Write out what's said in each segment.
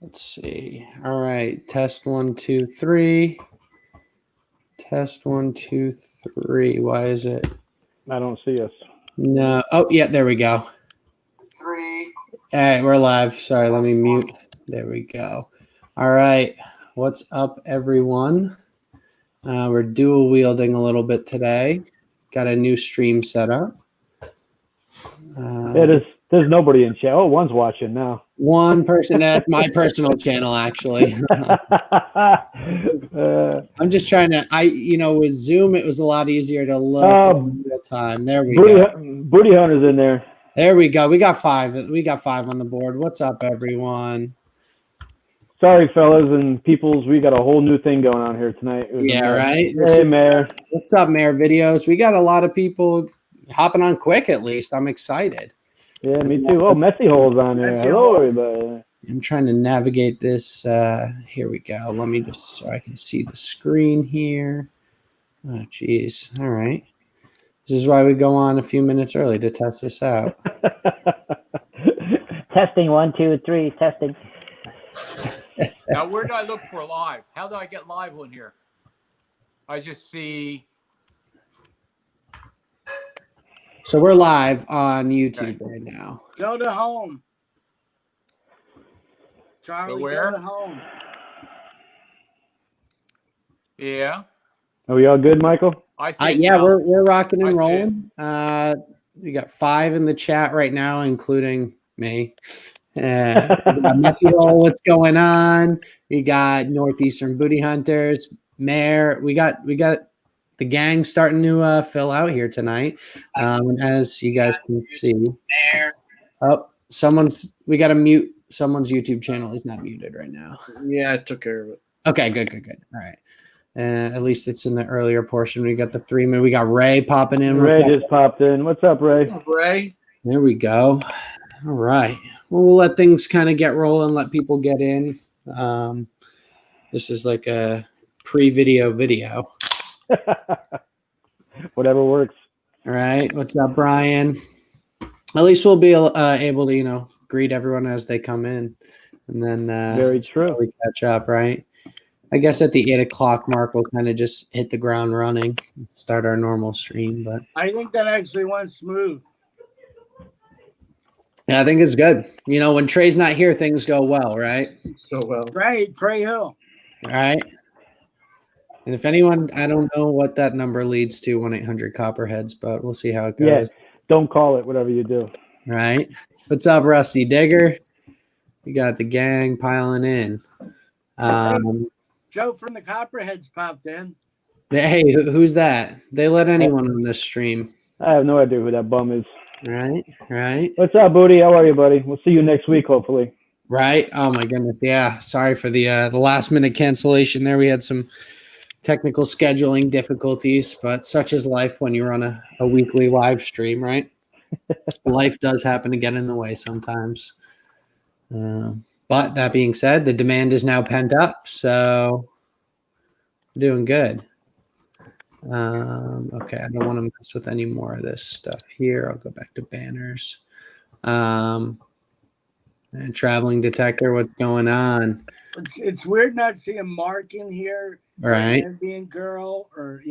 Let's see. All right. Test 1, 2, 3. Test 1, 2, 3. Why is it? I don't see us. No. Oh, yeah. There we go. 3. All right. We're live. Sorry. Let me mute. There we go. All right. What's up, everyone? We're dual wielding a little bit today. Got a new stream set up. There's nobody in chat. Oh, one's watching now. One person. That's my personal channel, actually. I'm just trying to. With Zoom, it was a lot easier to look in real time. There we go. Booty Hunter's in there. There we go. We got 5. We got 5 on the board. What's up, everyone? Sorry, fellas and peoples. We got a whole new thing going on here tonight. Yeah, right. Hey, Mayor. What's up, Mayor Videos? We got a lot of people hopping on quick. At least I'm excited. Yeah, me too. Oh, Messy Hole's on there. Hello, everybody. I'm trying to navigate this. Here we go. Let me just so I can see the screen here. Oh, geez. All right. This is why we go on a few minutes early to test this out. Testing 1, 2, 3. Testing. Now, where do I look for live? How do I get live on here? I just see. So we're live on YouTube right now. Go to home. Charlie, where? go to home. Yeah. Are we all good, Michael? I see. Yeah, we're rocking and I see rolling. We got 5 in the chat right now, including me. What's going on? We got Northeastern Booty Hunters, Mayor. We got the gang starting to fill out here tonight. As you guys can see. Oh, we got to mute. Someone's YouTube channel is not muted right now. Yeah, I took care of it. Okay, good. All right. At least it's in the earlier portion. We got the 3 minute. We got Ray popping in. Ray just popped in. What's up, Ray? What's up, Ray? There we go. All right. Well, we'll let things kind of get rolling, let people get in. This is like a pre-video video. Whatever works. All right. What's up, Brian? At least we'll be able to, greet everyone as they come in. And then very true. We catch up, right? I guess at the 8 o'clock mark, we'll kind of just hit the ground running, start our normal stream. But I think that actually went smooth. yeah, I think it's good. When Trey's not here, things go well, right? So well. Right, Trey Hill. All right. And if anyone, I don't know what that number leads to, 1-800-Copperheads, but we'll see how it goes. Yeah, don't call it, whatever you do. Right. What's up, Rusty Digger? We got the gang piling in. Joe from the Copperheads popped in. Hey, who's that? They let anyone on this stream. I have no idea who that bum is. Right. What's up, Booty? How are you, buddy? We'll see you next week, hopefully. Right. Oh, my goodness. Yeah. Sorry for the last-minute cancellation there. We had some technical scheduling difficulties, but such is life when you run a weekly live stream, right? Life does happen to get in the way sometimes. But that being said, the demand is now pent up, so we're doing good. Okay, I don't want to mess with any more of this stuff here. I'll go back to banners. And traveling detector, what's going on? It's weird not seeing Mark in here. Right. Being girl, or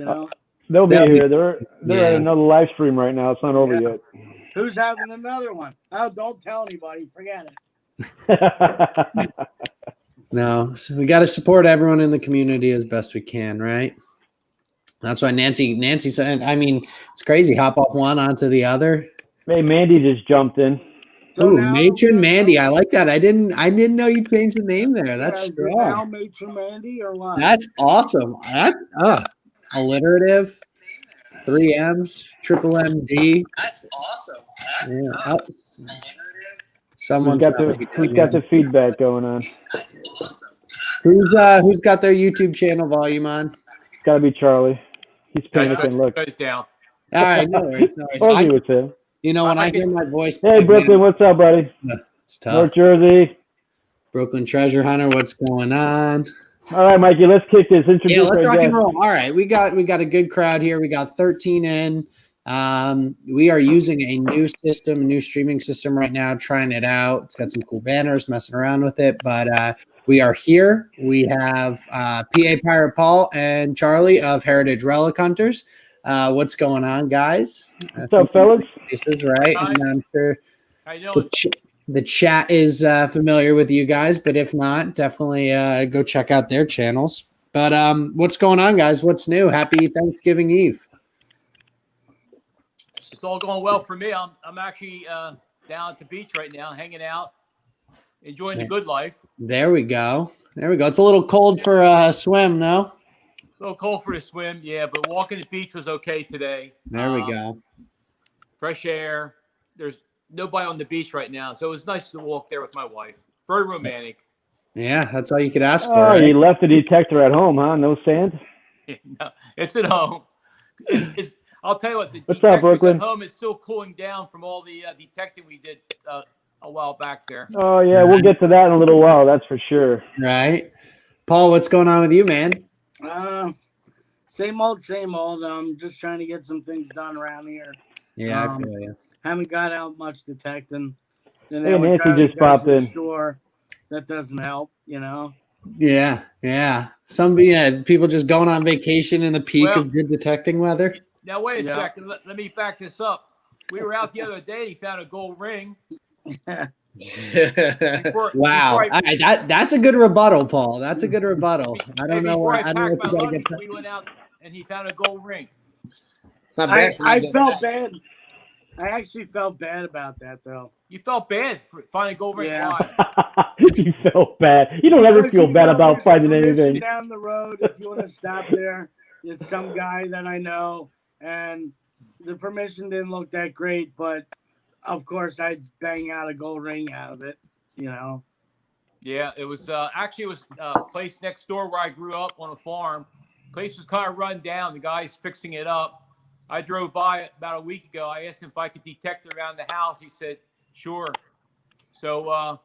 they'll be here. They're at another live stream right now. It's not over yet. Who's having another one? Oh, don't tell anybody. Forget it. No, so we got to support everyone in the community as best we can, right? That's why Nancy said, it's crazy. Hop off one onto the other. Hey, Mandy just jumped in. So Matron Mandy. I like that. I didn't know you changed the name there. That's strong. Now Matron Mandy or what? That's awesome. That's alliterative. 3 M's, triple MD. That's awesome. Yeah. Who's got the feedback going on? That's awesome. Who's got their YouTube channel volume on? It's got to be Charlie. He's panicking. Look. Shut it down. All right, no worries. When I hear my voice. Hey, Brooklyn, what's up, buddy? It's tough. North Jersey. Brooklyn Treasure Hunter, what's going on? All right, Mikey, let's kick this. Let's rock and roll. All right, we got a good crowd here. We got 13 in. We are using a new system, a new streaming system right now, trying it out. It's got some cool banners, messing around with it, but we are here. We have PA Pirate Paul and Charlie of Heritage Relic Hunters. What's going on, guys? What's up, fellas? Faces, right? Guys. And I'm sure How you doing? the chat is familiar with you guys, but if not, definitely go check out their channels. But what's going on, guys? What's new? Happy Thanksgiving Eve. It's all going well for me. I'm actually down at the beach right now, hanging out, enjoying the good life. There we go. There we go. It's a little cold for a swim, no? A little cold for the swim, yeah, but walking the beach was okay today. There we go. Fresh air. There's nobody on the beach right now, so it was nice to walk there with my wife. Very romantic. Yeah, that's all you could ask for. Oh, Right? you left the detector at home, huh? No sand? No, it's at home. I'll tell you what, the What's up, detector's Brooklyn? at home is still cooling down from all the detecting we did a while back there. Oh, yeah, we'll get to that in a little while, that's for sure. Right. Paul, what's going on with you, man? Same old, same old. I'm just trying to get some things done around here. Yeah, I feel you. Haven't got out much detecting. And Hey, then when Nancy Charlie just goes popped to the in. shore, that doesn't help, you know. Yeah. People just going on vacation in the peak of good detecting weather. Now, wait a Yeah. second. Let me back this up. We were out the other day. He found a gold ring. Wow. All right, that's a good rebuttal, Paul. That's a good rebuttal. I don't know Before what I I don't know packed what my you gotta luggage, get. we went out and he found a gold ring. It's not bad. I felt bad. I actually felt bad about that, though. You felt bad for finding a gold ring. Yeah. Why? You felt bad. You don't ever Because, feel you bad know, about there's finding permission anything. down the road, if you want to stop there, it's some guy that I know, and the permission didn't look that great, but of course I'd bang out a gold ring out of it, you know. Yeah, it was actually it was a place next door where I grew up on a farm. Place was kind of run down. The guy's fixing it up. I drove by about a week ago. I asked him if I could detect it around the house. He said, sure. So,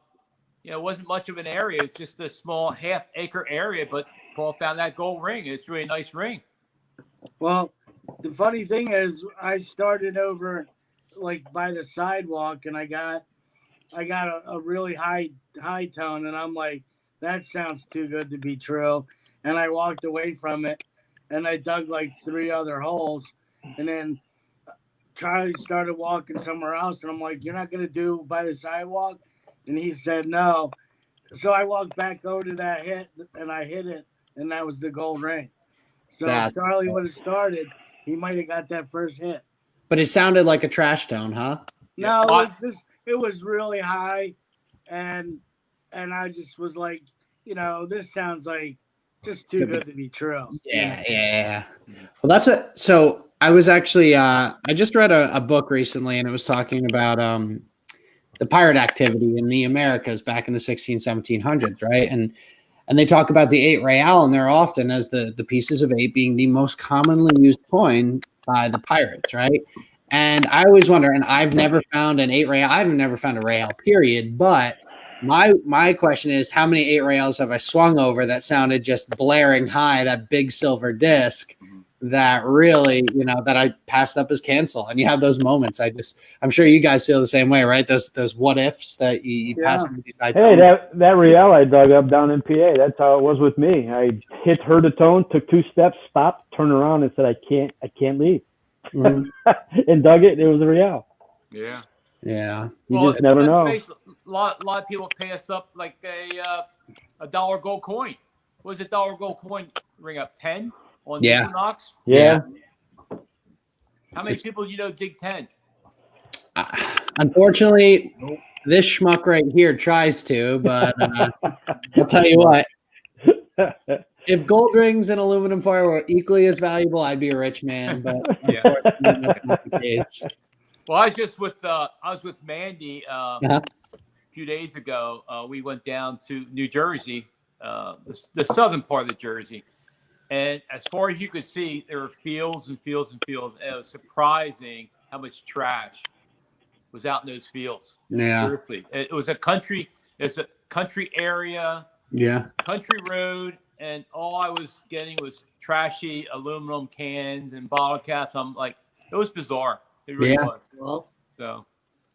it wasn't much of an area. It's just a small half-acre area, but Paul found that gold ring. It's really a nice ring. Well, the funny thing is, I started over like by the sidewalk, and I got a really high tone, and I'm like, that sounds too good to be true. And I walked away from it, and I dug like 3 other holes, and then Charlie started walking somewhere else, and I'm like, you're not gonna do by the sidewalk? And he said no. So I walked back over to that hit, and I hit it, and that was the gold ring. So if Charlie would have started, he might have got that first hit. But it sounded like a trash tone, huh? No, it was really high, and I just was like, this sounds like just too good to be true. Yeah. Well, that's it. So I was actually I just read a book recently, and it was talking about the pirate activity in the Americas back in the 1700s, right? And they talk about the 8 real, and they're often as the pieces of 8 being the most commonly used coin by the pirates, right? And I always wonder, and I've never found an 8 real. I've never found a real, period. But my question is, how many 8 reals have I swung over that sounded just blaring high, that big silver disc that really, that I passed up as cancel? And you have those moments. I'm sure you guys feel the same way, right? Those what ifs that you pass. Hey, that real I dug up down in PA. That's how it was with me. I heard the tone, took 2 steps, stopped, turned around, and said, I can't leave. Mm-hmm. And dug it. It was a real. Yeah. Yeah. You just never know. A lot of people pass up like a dollar gold coin. What was a dollar gold coin ring up? 10 on nickel knocks? Yeah. How many people dig 10? Unfortunately, this schmuck right here tries to, but I'll tell you what. If gold rings and aluminum foil were equally as valuable, I'd be a rich man. But unfortunately, that's not the case. Well, I was with Mandy a few days ago. We went down to New Jersey, the southern part of the Jersey, and as far as you could see, there were fields and fields and fields. And it was surprising how much trash was out in those fields. Yeah, seriously, it was a country. It's a country area. Yeah, country road. And all I was getting was trashy aluminum cans and bottle caps. I'm like, It was bizarre. It really Yeah. was. Well, So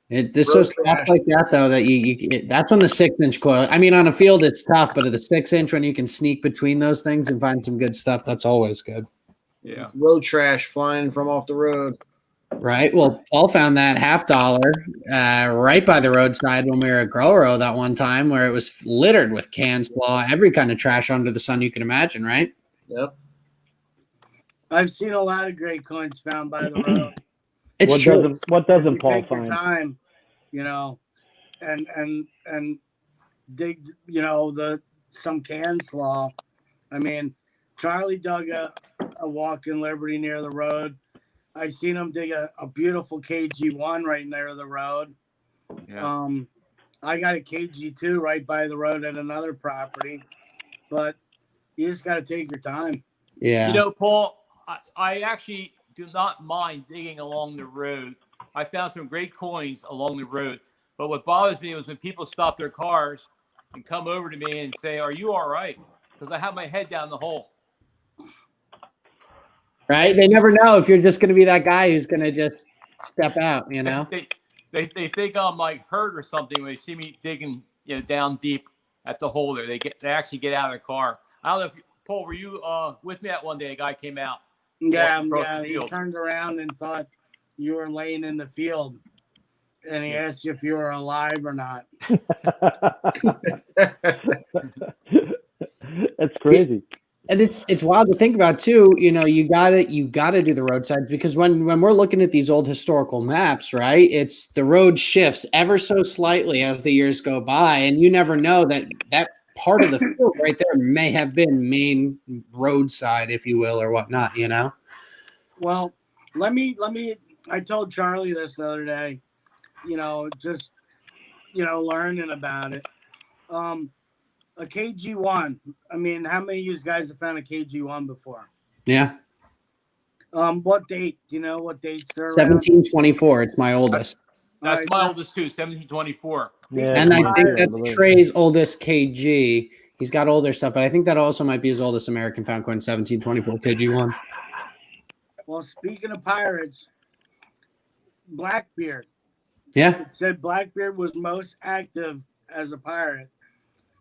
There's so Road stuff trash. like that though that that's on the 6-inch coil. I mean, on a field it's tough, but at the 6-inch when you can sneak between those things and find some good stuff, that's always good. yeah. it's road trash flying from off the road. Right. Well, Paul found that $50 right by the roadside when we were at Growro that one time, where it was littered with cans, slaw, every kind of trash under the sun you can imagine. Right. Yep. I've seen a lot of great coins found by the road. It's What true. What If doesn't you Paul take your find? time, you know, and dig, you know, some can slaw. I mean, Charlie dug a walk-in Liberty near the road. I seen him dig a beautiful KG1 right near the road. Yeah. I got a KG2 right by the road at another property, but you just got to take your time. Yeah. You know, Paul, I actually do not mind digging along the road. I found some great coins along the road. But what bothers me was when people stop their cars and come over to me and say, "Are you all right?" Because I have my head down the hole. Right. They never know if you're just going to be that guy who's going to just step out, you know? They think I'm like hurt or something when they see me digging, you know, down deep at the hole there. They actually get out of the car. I don't know if Paul, were you with me that one day? A guy came out. Yeah, across yeah. the He field. turned around and thought you were laying in the field, and he asked you if you were alive or not. That's crazy. And it's wild to think about too. You know, you gotta do the roadsides, because when we're looking at these old historical maps, right? It's the road shifts ever so slightly as the years go by, and you never know that part of the field right there may have been main roadside, if you will, or whatnot. You know. Well, let me. I told Charlie this the other day. You know, just learning about it. A KG1. I mean, how many of you guys have found a KG1 before? Yeah. What date? Do you know what dates they're around? 1724. It's my oldest, That's All my right, oldest too, 1724. Yeah, and I yeah, think yeah, that's believe it. Trey's oldest KG. He's got older stuff, but I think that also might be his oldest American found coin, 1724 KG1. Well, speaking of pirates, Blackbeard. Yeah. It said Blackbeard was most active as a pirate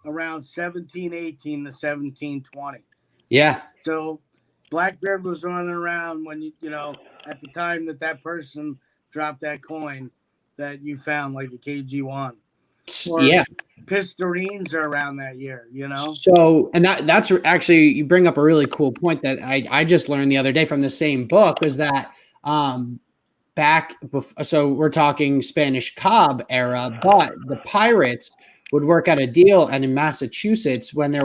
around 1718 to 1720. Yeah. So Blackbeard was running around when at the time that person dropped that coin that you found, like a KG1. Or Yeah. Pistorines are around that year, you know? So, and that's actually, you bring up a really cool point that I just learned the other day from the same book, is that so we're talking Spanish Cobb era, but the pirates would work out a deal, and in Massachusetts, when they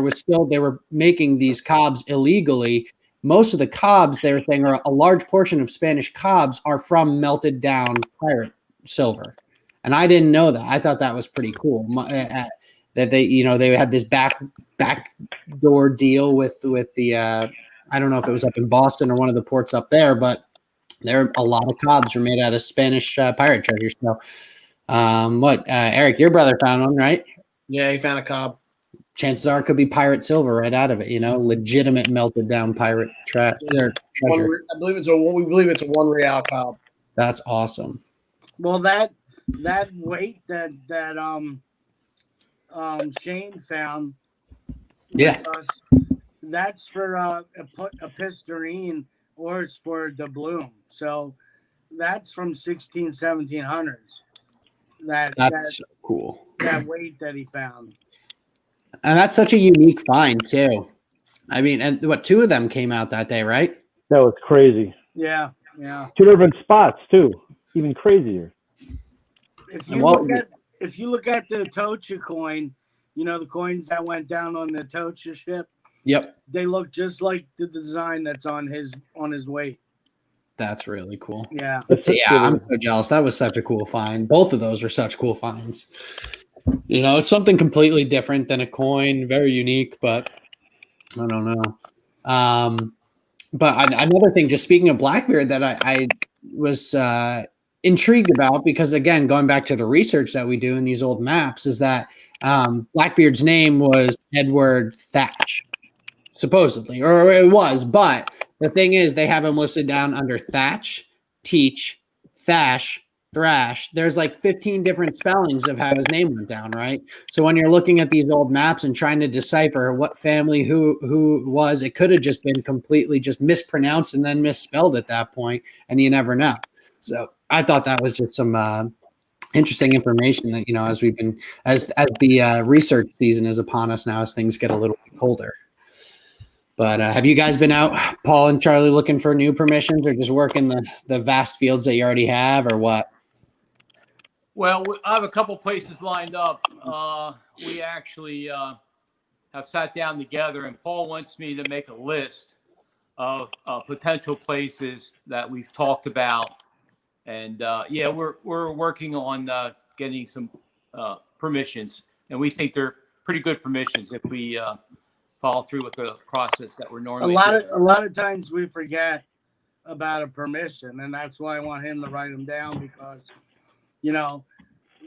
were making these cobs illegally, most of the cobs they were saying, or a large portion of Spanish cobs, are from melted down pirate silver. And I didn't know that. I thought that was pretty cool. That they had this backdoor deal with the I don't know if it was up in Boston or one of the ports up there, but a lot of cobs were made out of Spanish pirate treasures. So, Eric, your brother found one, right? Yeah, he found a cob. Chances are it could be pirate silver right out of it. Legitimate melted down pirate treasure. I believe it's a $1 cob. That's awesome. Well, that weight that Shane found. Yeah. That's for a pistorine, or it's for doubloon. So that's from 1700s. That's so cool. That weight that he found. And that's such a unique find too. I mean, and two of them came out that day, right? That was crazy. Yeah. 2 different spots too. Even crazier. If you look at the Tocha coin, the coins that went down on the Tocha ship. Yep. They look just like the design that's on his weight. That's really cool. Yeah. I'm so jealous. That was such a cool find. Both of those were such cool finds. It's something completely different than a coin, very unique, but I don't know. But another thing, just speaking of Blackbeard, that I was intrigued about, because again, going back to the research that we do in these old maps, is that Blackbeard's name was Edward Thatch, supposedly, or it was, but the thing is, they have him listed down under Thatch, teach, Thash, Thrash. There's like 15 different spellings of how his name went down, right? So when you're looking at these old maps and trying to decipher what family who was, it could have just been completely just mispronounced and then misspelled at that point, and you never know. So I thought that was just some interesting information that, as we've been as the research season is upon us now, as things get a little bit colder. But have you guys been out, Paul and Charlie, looking for new permissions, or just working the vast fields that you already have, or what? Well, I have a couple places lined up. We actually have sat down together, and Paul wants me to make a list of potential places that we've talked about. And yeah, we're working on getting some permissions, and we think they're pretty good permissions if we follow through with the process that we're normally doing. A lot of times we forget about a permission, and that's why I want him to write them down, because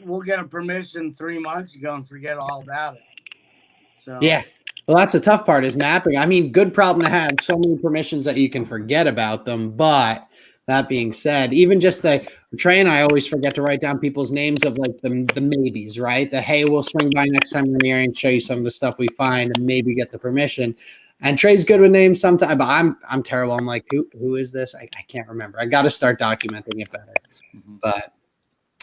we'll get a permission 3 months ago and forget all about it. So Yeah. Well, that's the tough part, is mapping. I mean, good problem to have, so many permissions that you can forget about them. But that being said, even just Trey and I always forget to write down people's names of like the maybes, right? Hey, we'll swing by next time we're in the area and show you some of the stuff we find and maybe get the permission. And Trey's good with names sometimes, but I'm terrible. I'm like, who is this? I can't remember. I got to start documenting it better. Mm-hmm. But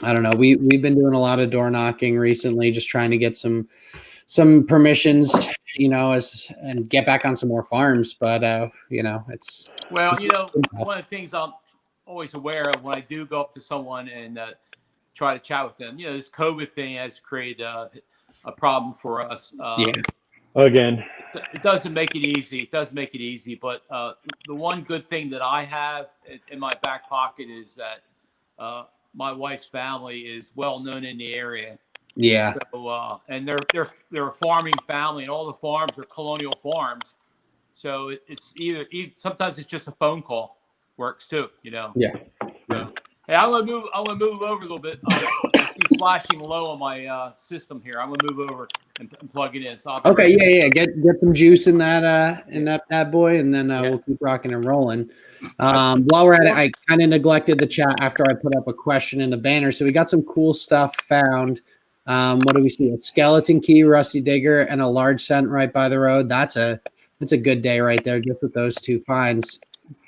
I don't know. We've been doing a lot of door knocking recently, just trying to get some permissions, and get back on some more farms. But it's one of the things I'm always aware of when I do go up to someone and try to chat with them. This COVID thing has created a problem for us. Again, it doesn't make it easy. It does make it easy, but the one good thing that I have in my back pocket is that my wife's family is well known in the area. Yeah. So, and they're a farming family, and all the farms are colonial farms. So it's either sometimes it's just a phone call works too. Yeah. So, hey, I'm gonna move over a little bit. I see flashing low on my system here. I'm gonna move over and plug it in. So okay. Yeah. Get some juice in that bad boy, and then we'll keep rocking and rolling. While we're at it, I kind of neglected the chat after I put up a question in the banner. So we got some cool stuff found. What do we see? A skeleton key, rusty digger, and a large scent right by the road. That's a good day right there, just with those two finds.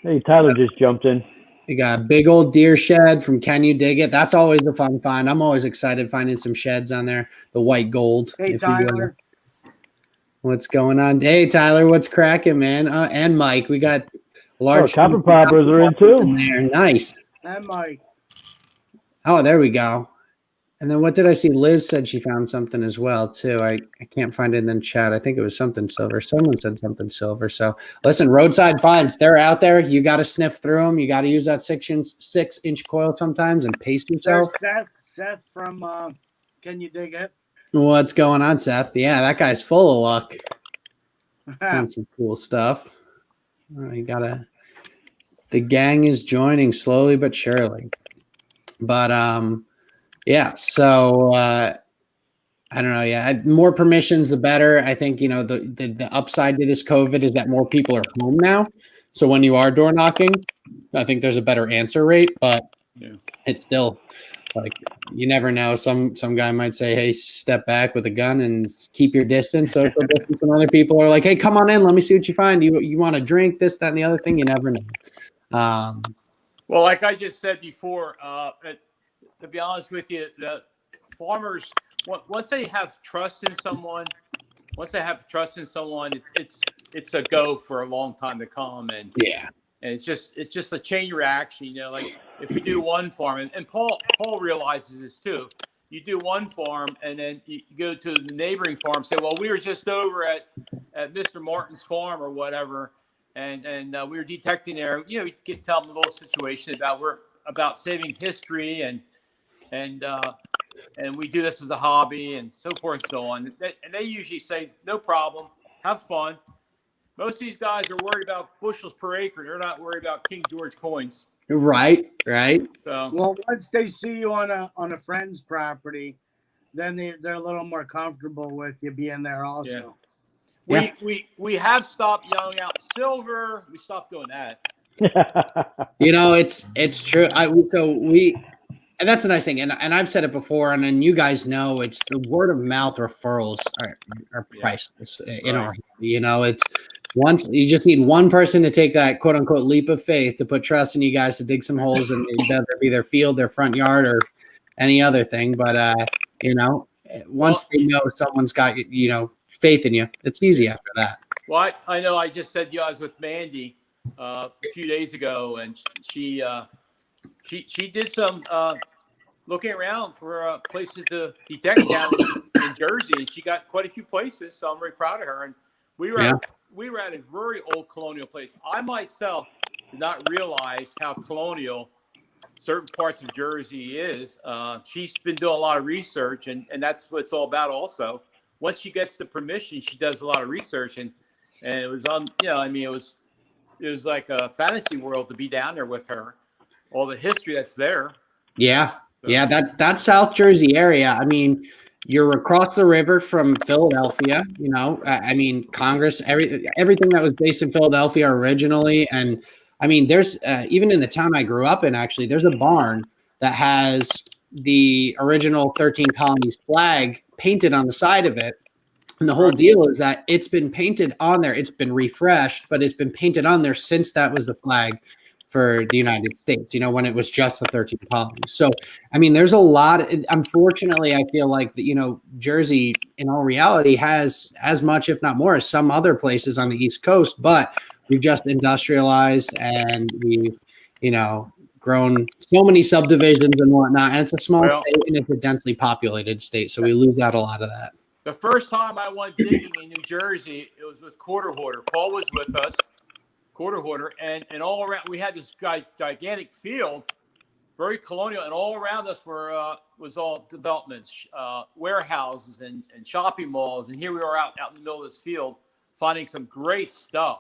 Hey, Tyler just jumped in. We got a big old deer shed from Can You Dig It? That's always a fun find. I'm always excited finding some sheds on there. The white gold. Hey, Tyler. What's going on? Hey, Tyler, what's cracking, man? And Mike, we got large copper poppers are in too. There. Nice. And Mike. Oh, there we go. And then what did I see? Liz said she found something as well, too. I can't find it in the chat. I think it was something silver. Someone said something silver. So, listen, roadside finds, they're out there. You got to sniff through them. You got to use that 6-inch coil sometimes and pace yourself. There's Seth from Can You Dig It? What's going on, Seth? Yeah, that guy's full of luck. Found some cool stuff. The gang is joining slowly but surely. But, yeah, so I don't know. Yeah, more permissions, the better. I think, the upside to this COVID is that more people are home now. So when you are door knocking, I think there's a better answer rate, but it's still like, you never know. Some guy might say, hey, step back with a gun and keep your distance, social distance. And other people are like, hey, come on in. Let me see what you find. You want to drink, this, that, and the other thing? You never know. Well, like I just said before, to be honest with you, the farmers, once they have trust in someone, it's a go for a long time to come. And it's just a chain reaction. Like if you do one farm, and Paul realizes this too. You do one farm, and then you go to the neighboring farm. Say, well, we were just over at Mr. Martin's farm or whatever, and we were detecting there. You get to tell them a little situation about saving history and we do this as a hobby and so forth and so on. And they usually say, no problem, have fun. Most of these guys are worried about bushels per acre. They're not worried about King George coins. Right. So, well, once they see you on a friend's property, then they're a little more comfortable with you being there also. We have stopped yelling out silver. We stopped doing that. It's true. And that's a nice thing. And I've said it before, and then you guys know it's the word of mouth referrals are priceless in our, it's once you just need one person to take that quote unquote leap of faith to put trust in you guys to dig some holes and whether it be their field, their front yard, or any other thing. But once they know someone's got faith in you, it's easy after that. Well, I know I just said I was with Mandy a few days ago, and she did some looking around for places to detect down in Jersey, and she got quite a few places. So I'm very proud of her. And we were at a very old colonial place. I myself did not realize how colonial certain parts of Jersey is. She's been doing a lot of research, and that's what it's all about. Also, once she gets the permission, she does a lot of research, and it was it was like a fantasy world to be down there with her. All the history that's there. Yeah. That South Jersey area. I mean, you're across the river from Philadelphia. Congress, everything that was based in Philadelphia originally, and I mean, there's even in the town I grew up in. Actually, there's a barn that has the original 13 colonies flag painted on the side of it. And the whole deal is that it's been painted on there. It's been refreshed, but it's been painted on there since that was the flag for the United States, when it was just the 13 colonies. So, I mean, there's a lot. Unfortunately, I feel like that, Jersey, in all reality, has as much, if not more, as some other places on the East Coast. But we've just industrialized and we've, grown so many subdivisions and whatnot. And it's a small state and it's a densely populated state. So we lose out a lot of that. The first time I went digging in New Jersey, it was with Quarter Hoarder. Paul was with us, Quarter Hoarder, and all around we had this gigantic field, very colonial, and all around us was all developments, warehouses and shopping malls. And here we are out in the middle of this field, finding some great stuff.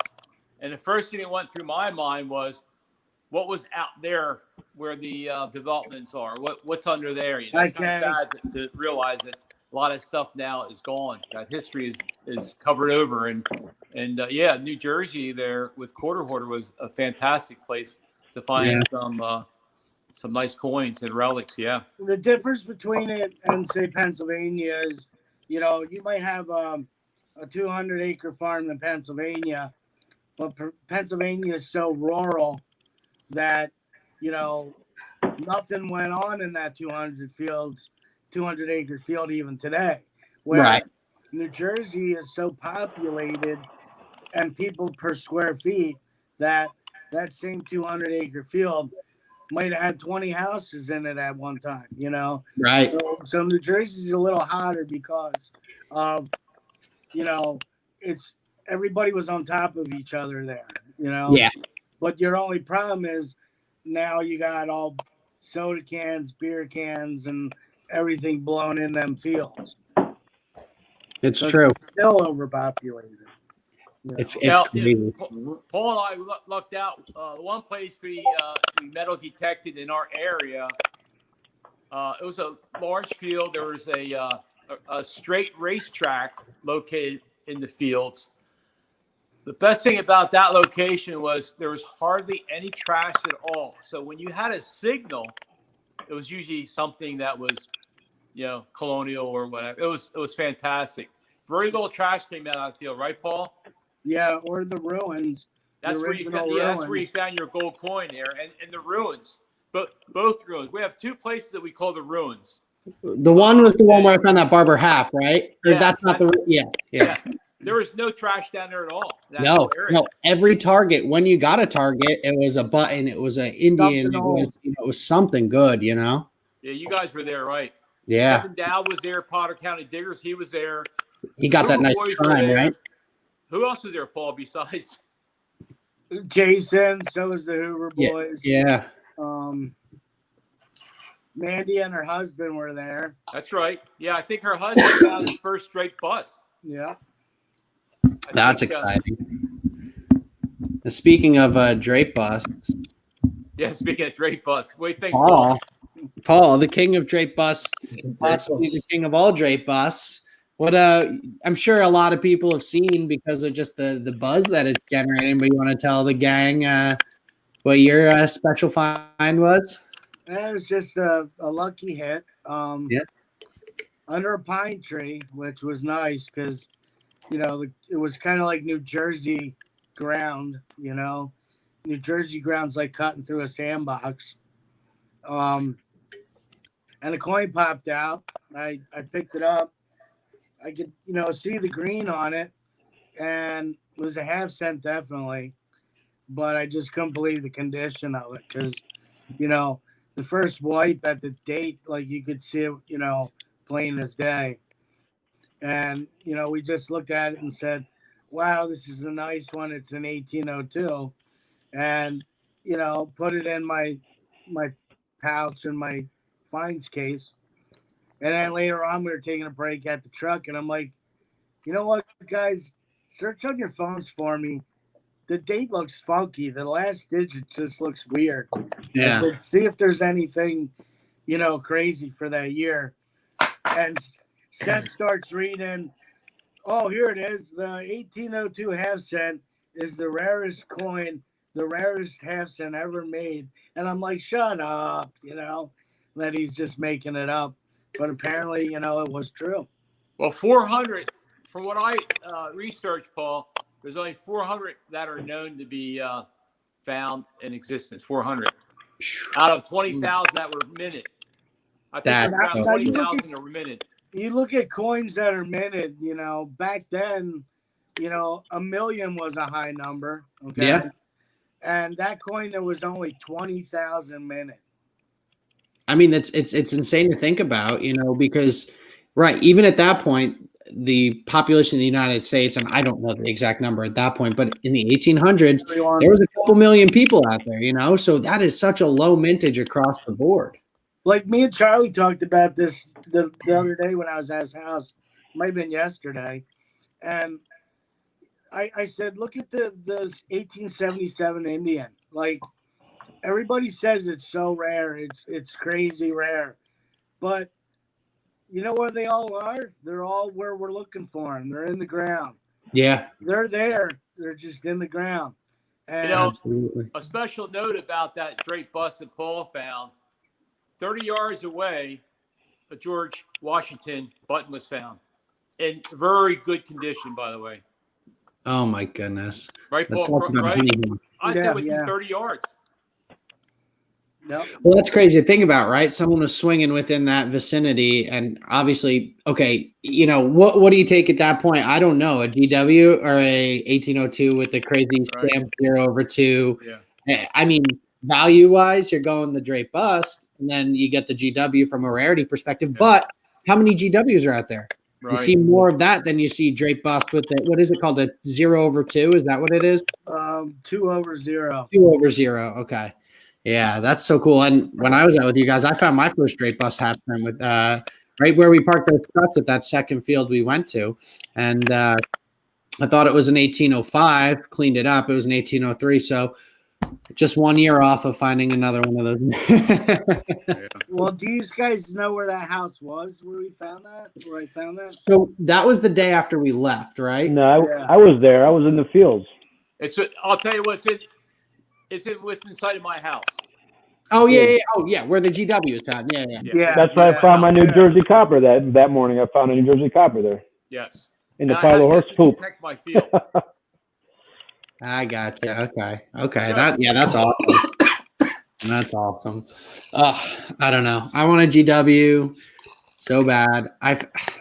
And the first thing that went through my mind was, what was out there where the developments are? What's under there? It's kind of sad to realize that a lot of stuff now is gone. That history is covered over, and New Jersey there with Quarter Hoarder was a fantastic place to find some nice coins and relics. Yeah. The difference between it and say Pennsylvania is, you might have a 200-acre farm in Pennsylvania, but Pennsylvania is so rural that nothing went on in that 200-acre field even today. Where New Jersey is so populated and people per square feet that same 200-acre field might have had 20 houses in it at one time, Right. So New Jersey's a little hotter because of, it's everybody was on top of each other there, Yeah. But your only problem is now you got all soda cans, beer cans, and everything blown in them fields. It's true. It's still overpopulated. It's crazy. Paul and I lucked out. One place we metal detected in our area. It was a large field. There was a straight racetrack located in the fields. The best thing about that location was there was hardly any trash at all. So when you had a signal, it was usually something that was, colonial or whatever. It was fantastic. Very little trash came out of the field, right, Paul? Yeah, or the ruins. That's where you found your gold coin there, and the ruins. But both ruins. We have two places that we call the ruins. The one was the one where I found that barber half, right? Yes, that's not the yeah. There was no trash down there at all. No. Every target, when you got a target, it was a button, it was an Indian, it was something good, Yeah, you guys were there, right? Yeah. Kevin Dow was there. Potter County Diggers, he was there. He got that nice time, right? Who else was there, Paul? Besides Jason, so was the Hoover boys. Yeah. Mandy and her husband were there. That's right. Yeah, I think her husband found his first straight bust. Yeah. That's exciting. Speaking of Drake busts. Yeah, speaking of Drake busts. What do you think, Paul, the king of Drake busts, possibly the king of all Drake busts. What I'm sure a lot of people have seen because of just the buzz that it's generating, but you want to tell the gang what your special find was? It was just a lucky hit. Yeah. Under a pine tree, which was nice because, it was kind of like New Jersey ground, New Jersey ground's like cutting through a sandbox. And a coin popped out. I picked it up. I could, see the green on it, and it was a half cent definitely, but I just couldn't believe the condition of it because, the first wipe at the date, like you could see it, plain as day. And, we just looked at it and said, wow, this is a nice one. It's an 1802. And, put it in my pouch and my finds case. And then later on, we were taking a break at the truck, and I'm like, you know what, guys? Search on your phones for me. The date looks funky. The last digit just looks weird. Yeah. I said, see if there's anything, crazy for that year. And Seth starts reading, oh, here it is. The 1802 half cent is the rarest coin, the rarest half cent ever made. And I'm like, shut up, that he's just making it up. But apparently, it was true. Well, 400, from what I researched, Paul, there's only 400 that are known to be found in existence. 400 out of 20,000 that were minted. I think That's there's around Now, 20,000 that were minted. You look at coins that are minted, back then, a million was a high number. Okay. Yeah. And that coin, there was only 20,000 minted. I mean, it's insane to think about, because right, even at that point, the population of the United States, and I don't know the exact number at that point, but in the 1800s, there was a couple million people out there, so that is such a low mintage across the board. Like me and Charlie talked about this the other day when I was at his house. Might have been yesterday. And I said, look at the 1877 Indian. Like, everybody says it's so rare. It's crazy rare. But you know where they all are? They're all where we're looking for them. They're in the ground. Yeah. They're there. They're just in the ground. And Absolutely. A special note about that Drake bust that Paul found, 30 yards away, a George Washington button was found in very good condition, by the way. Oh my goodness. Right, Let's Paul? talk about Right? honeymoon. I said within 30 yards. Yep. Well, that's crazy to think about, right? Someone was swinging within that vicinity, and obviously, okay, what do you take at that point? I don't know, a GW or a 1802 with the crazy stamp 0/2. Yeah. I mean, value-wise, you're going the Drake bust, and then you get the GW from a rarity perspective. Yeah. But how many GWs are out there? Right. You see more of that than you see Drake bust with the, what is it called, the 0/2? Is that what it is? 2/0. 2/0. Okay. Yeah, that's so cool. And when I was out with you guys, I found my first Drake bust happening with right where we parked those trucks at that second field we went to. And I thought it was an 1805, cleaned it up. It was an 1803. So just 1 year off of finding another one of those. Well, do you guys know where that house was, where we found that? Where I found that? So that was the day after we left, right? No, I was there. I was in the fields. I'll tell you what, it's within sight of my house. Oh, yeah. Oh, yeah, where the GW is found. Yeah. That's where I found my New Jersey copper that morning. I found a New Jersey copper there. Yes. In the pile of horse poop. Protect my field. I got you. Okay. That's awesome. That's awesome. I don't know. I want a GW so bad. I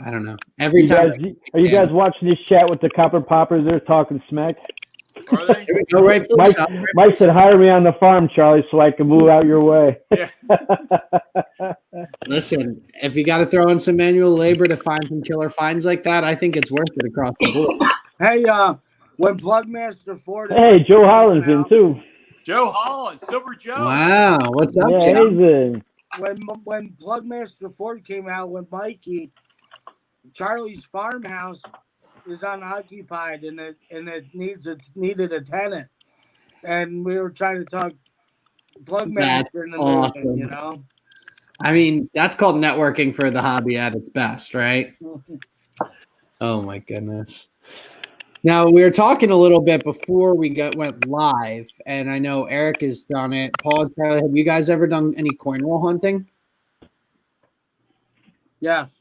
don't know. Every time. Are you guys watching this chat with the copper poppers? They're talking smack. Are they? Go right Mike said, hire me on the farm, Charlie, so I can move out your way. Yeah. Listen, if you got to throw in some manual labor to find some killer finds like that, I think it's worth it across the board. Hey, when Plugmaster Ford. Hey, Joe Holland's in too. Joe Holland, Silver Joe. Wow, what's up, yeah, Joe? He's in. When Plugmaster Ford came out with Mikey, Charlie's farmhouse is unoccupied and it needed a tenant, and we were trying to talk Plugmaster into awesome. moving, I mean, that's called networking for the hobby at its best, right? Oh my goodness. Now we were talking a little bit before we went live, and I know Eric has done it. Paul, Charlie, have you guys ever done any coin roll hunting? Yes.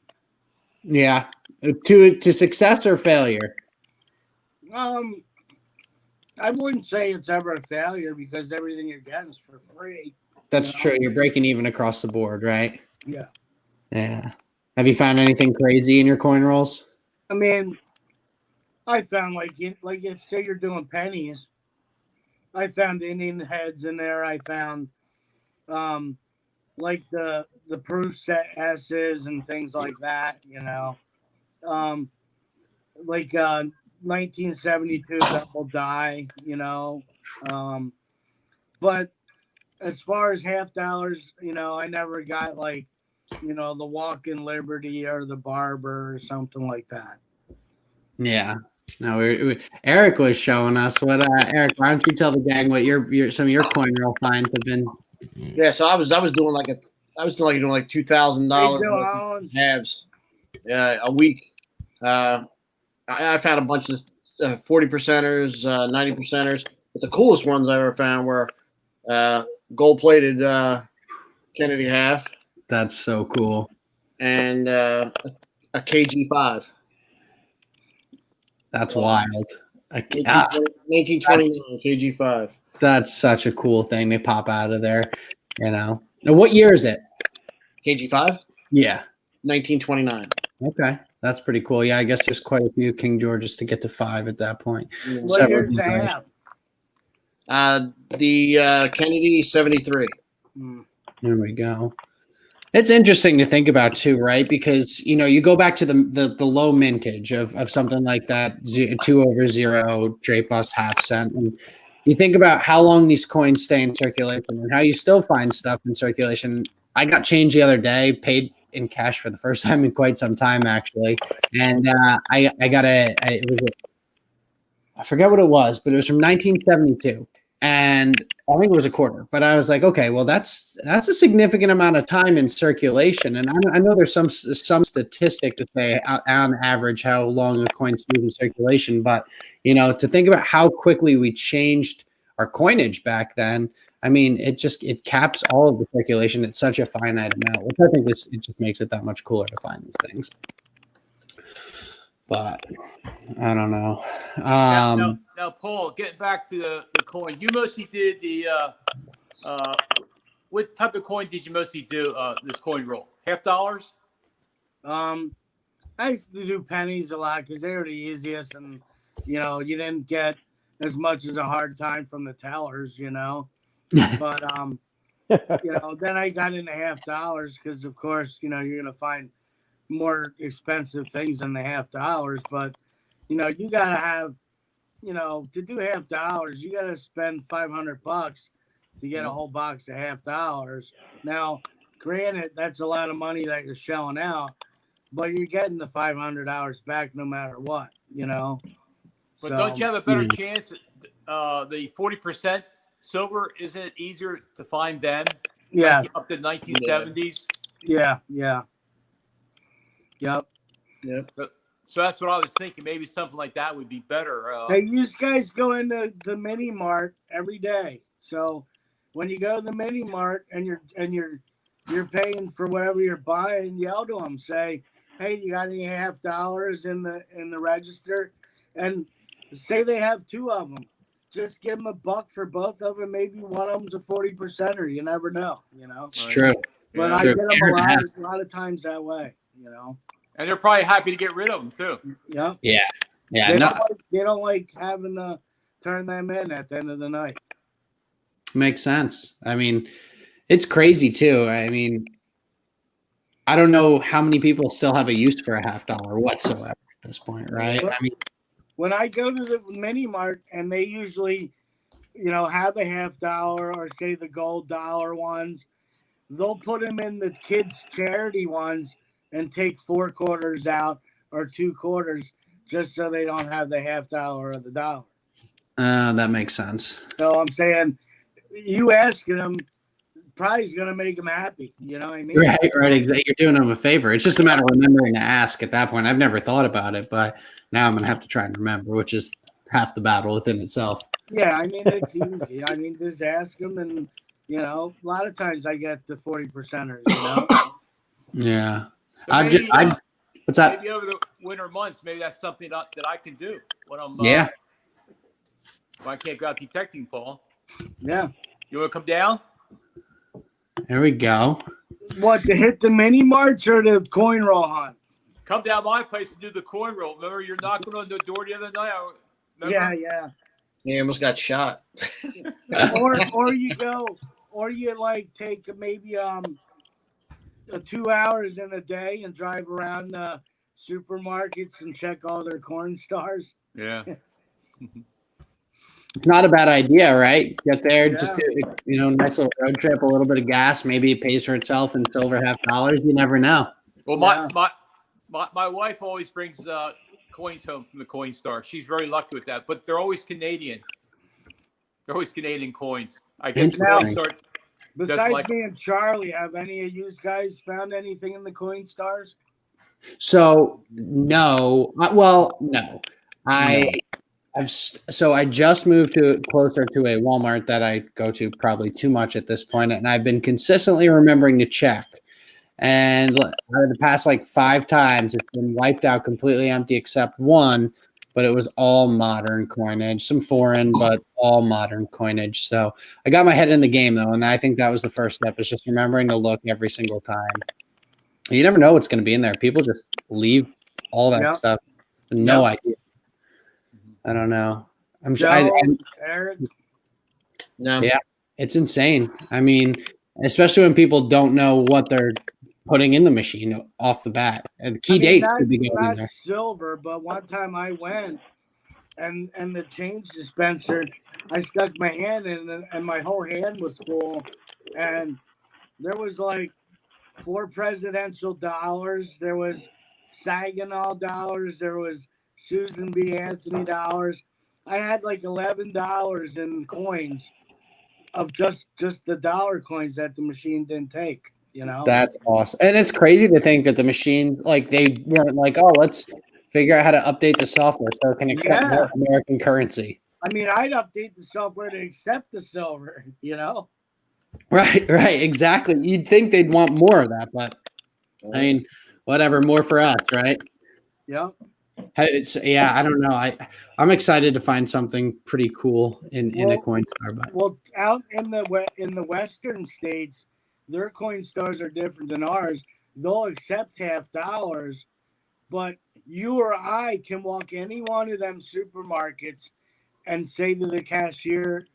Yeah, to success or failure. I wouldn't say it's ever a failure because everything you're getting is for free. That's true. You're breaking even across the board, right? Yeah. Yeah. Have you found anything crazy in your coin rolls? I mean, I found like if say you're doing pennies, I found Indian heads in there. I found like the proof set S's and things like that, like 1972 double die, but as far as half dollars, I never got like, the Walk-in Liberty or the Barber or something like that. Yeah. No, Eric was showing us what. Eric, why don't you tell the gang what your some of your coin roll finds have been? Yeah, so I was doing like $2,000 Hey, Joe Allen. halves, a week. I found a bunch of 40 percenters, 90 percenters, but the coolest ones I ever found were gold plated Kennedy half. That's so cool. And a KG5. That's wild. 1929 KG5. That's such a cool thing. They pop out of there, Now, what year is it? KG5? Yeah. 1929. Okay. That's pretty cool. Yeah, I guess there's quite a few King Georges to get to 5 at that point. What year's the half? The Kennedy 73. There we go. It's interesting to think about too, right? Because you go back to the low mintage of something like that 2/0 drape bust half cent, and you think about how long these coins stay in circulation and how you still find stuff in circulation. I got change the other day, paid in cash for the first time in quite some time, actually, and I got I forget what it was, but it was from 1972. And I think it was a quarter, but I was like, okay, well, that's a significant amount of time in circulation. And I know there's some statistic to say on average how long a coin stays in circulation, but to think about how quickly we changed our coinage back then, I mean, it caps all of the circulation at such a finite amount, which I think it just makes it that much cooler to find these things. But I don't know. Now, Paul, getting back to the coin, you mostly did the what type of coin did you mostly do this coin roll? Half dollars? I used to do pennies a lot because they were the easiest, and you didn't get as much as a hard time from the tellers, But then I got into half dollars because, of course, you're gonna find more expensive things than the half dollars, but you gotta have to do half dollars, you gotta spend $500 to get a whole box of half dollars. Now, granted, that's a lot of money that you're shelling out, but you're getting the $500 back no matter what, But don't you have a better chance at the 40% silver? Isn't it easier to find them? Yeah, up to 1970s. Yeah. Yep. So that's what I was thinking. Maybe something like that would be better. Hey, you guys go into the mini mart every day. So when you go to the mini mart and you're paying for whatever you're buying, yell to them, say, "Hey, you got any half dollars in the register?" And say they have 2 of them. Just give them $1 for both of them. Maybe one of them's a 40%er. You never know. It's true. But I get them a lot of times that way. And they're probably happy to get rid of them too. Yeah. Yeah. They don't like having to turn them in at the end of the night. Makes sense. I mean, it's crazy too. I mean, I don't know how many people still have a use for a half dollar whatsoever at this point, right? I mean, when I go to the mini mart and they usually, have a half dollar or say the gold dollar ones, they'll put them in the kids' charity ones and take 4 quarters out or 2 quarters just so they don't have the half dollar or the dollar. That makes sense. So I'm saying, you asking them prize is gonna make him happy. You know what I mean? Right, exactly. You're doing them a favor. It's just a matter of remembering to ask at that point. I've never thought about it, but now I'm gonna have to try and remember, which is half the battle within itself. Yeah, I mean it's easy. I mean, just ask him, and a lot of times I get the 40%ers. Yeah. But maybe, What's that? maybe over the winter months, maybe that's something that I can do when I'm Yeah. when I can't go out detecting, Paul. Yeah. You want to come down? There we go. What, to hit the mini march or the coin roll hunt? Come down my place and do the coin roll. Remember, you're knocking on the door the other night. Yeah. Yeah, he almost got shot. or you go, or you like take maybe 2 hours in a day and drive around the supermarkets and check all their corn stars. Yeah. It's not a bad idea, right? Get there, Yeah. just do, nice little road trip, a little bit of gas. Maybe it pays for itself in silver $50. You never know. Well, Yeah. my wife always brings coins home from the coin star. She's very lucky with that, but they're always Canadian. They're always Canadian coins. I guess it really start. Besides me and Charlie, have any of you guys found anything in the coin stars? So no, no. I just moved to closer to a Walmart that I go to probably too much at this point, and I've been consistently remembering to check. And out of the past 5 times, it's been wiped out completely empty except one, but it was all modern coinage, some foreign, but all modern coinage. So I got my head in the game though, and I think that was the first step, is just remembering to look every single time. You never know what's going to be in there. People just leave all that stuff. No idea. I don't know. I'm sure. Eric? No. Yeah, it's insane. I mean, especially when people don't know what they're putting in the machine off the bat. And key dates could be going in there. Silver, but one time I went and the change dispenser, I stuck my hand in and my whole hand was full. And there was 4 presidential dollars. There was Saginaw dollars. There was Susan B. Anthony dollars. I had $11 in coins of just the dollar coins that the machine didn't take. That's awesome. And it's crazy to think that the machines, they weren't let's figure out how to update the software so it can accept more American currency. I mean, I'd update the software to accept the silver, Right, exactly. You'd think they'd want more of that, but I mean, whatever, more for us, right? Yeah. I don't know. I'm excited to find something pretty cool in a coin star. But well, out in the western states, their coin stars are different than ours. They'll accept $50, but you or I can walk any one of them supermarkets and say to the cashier,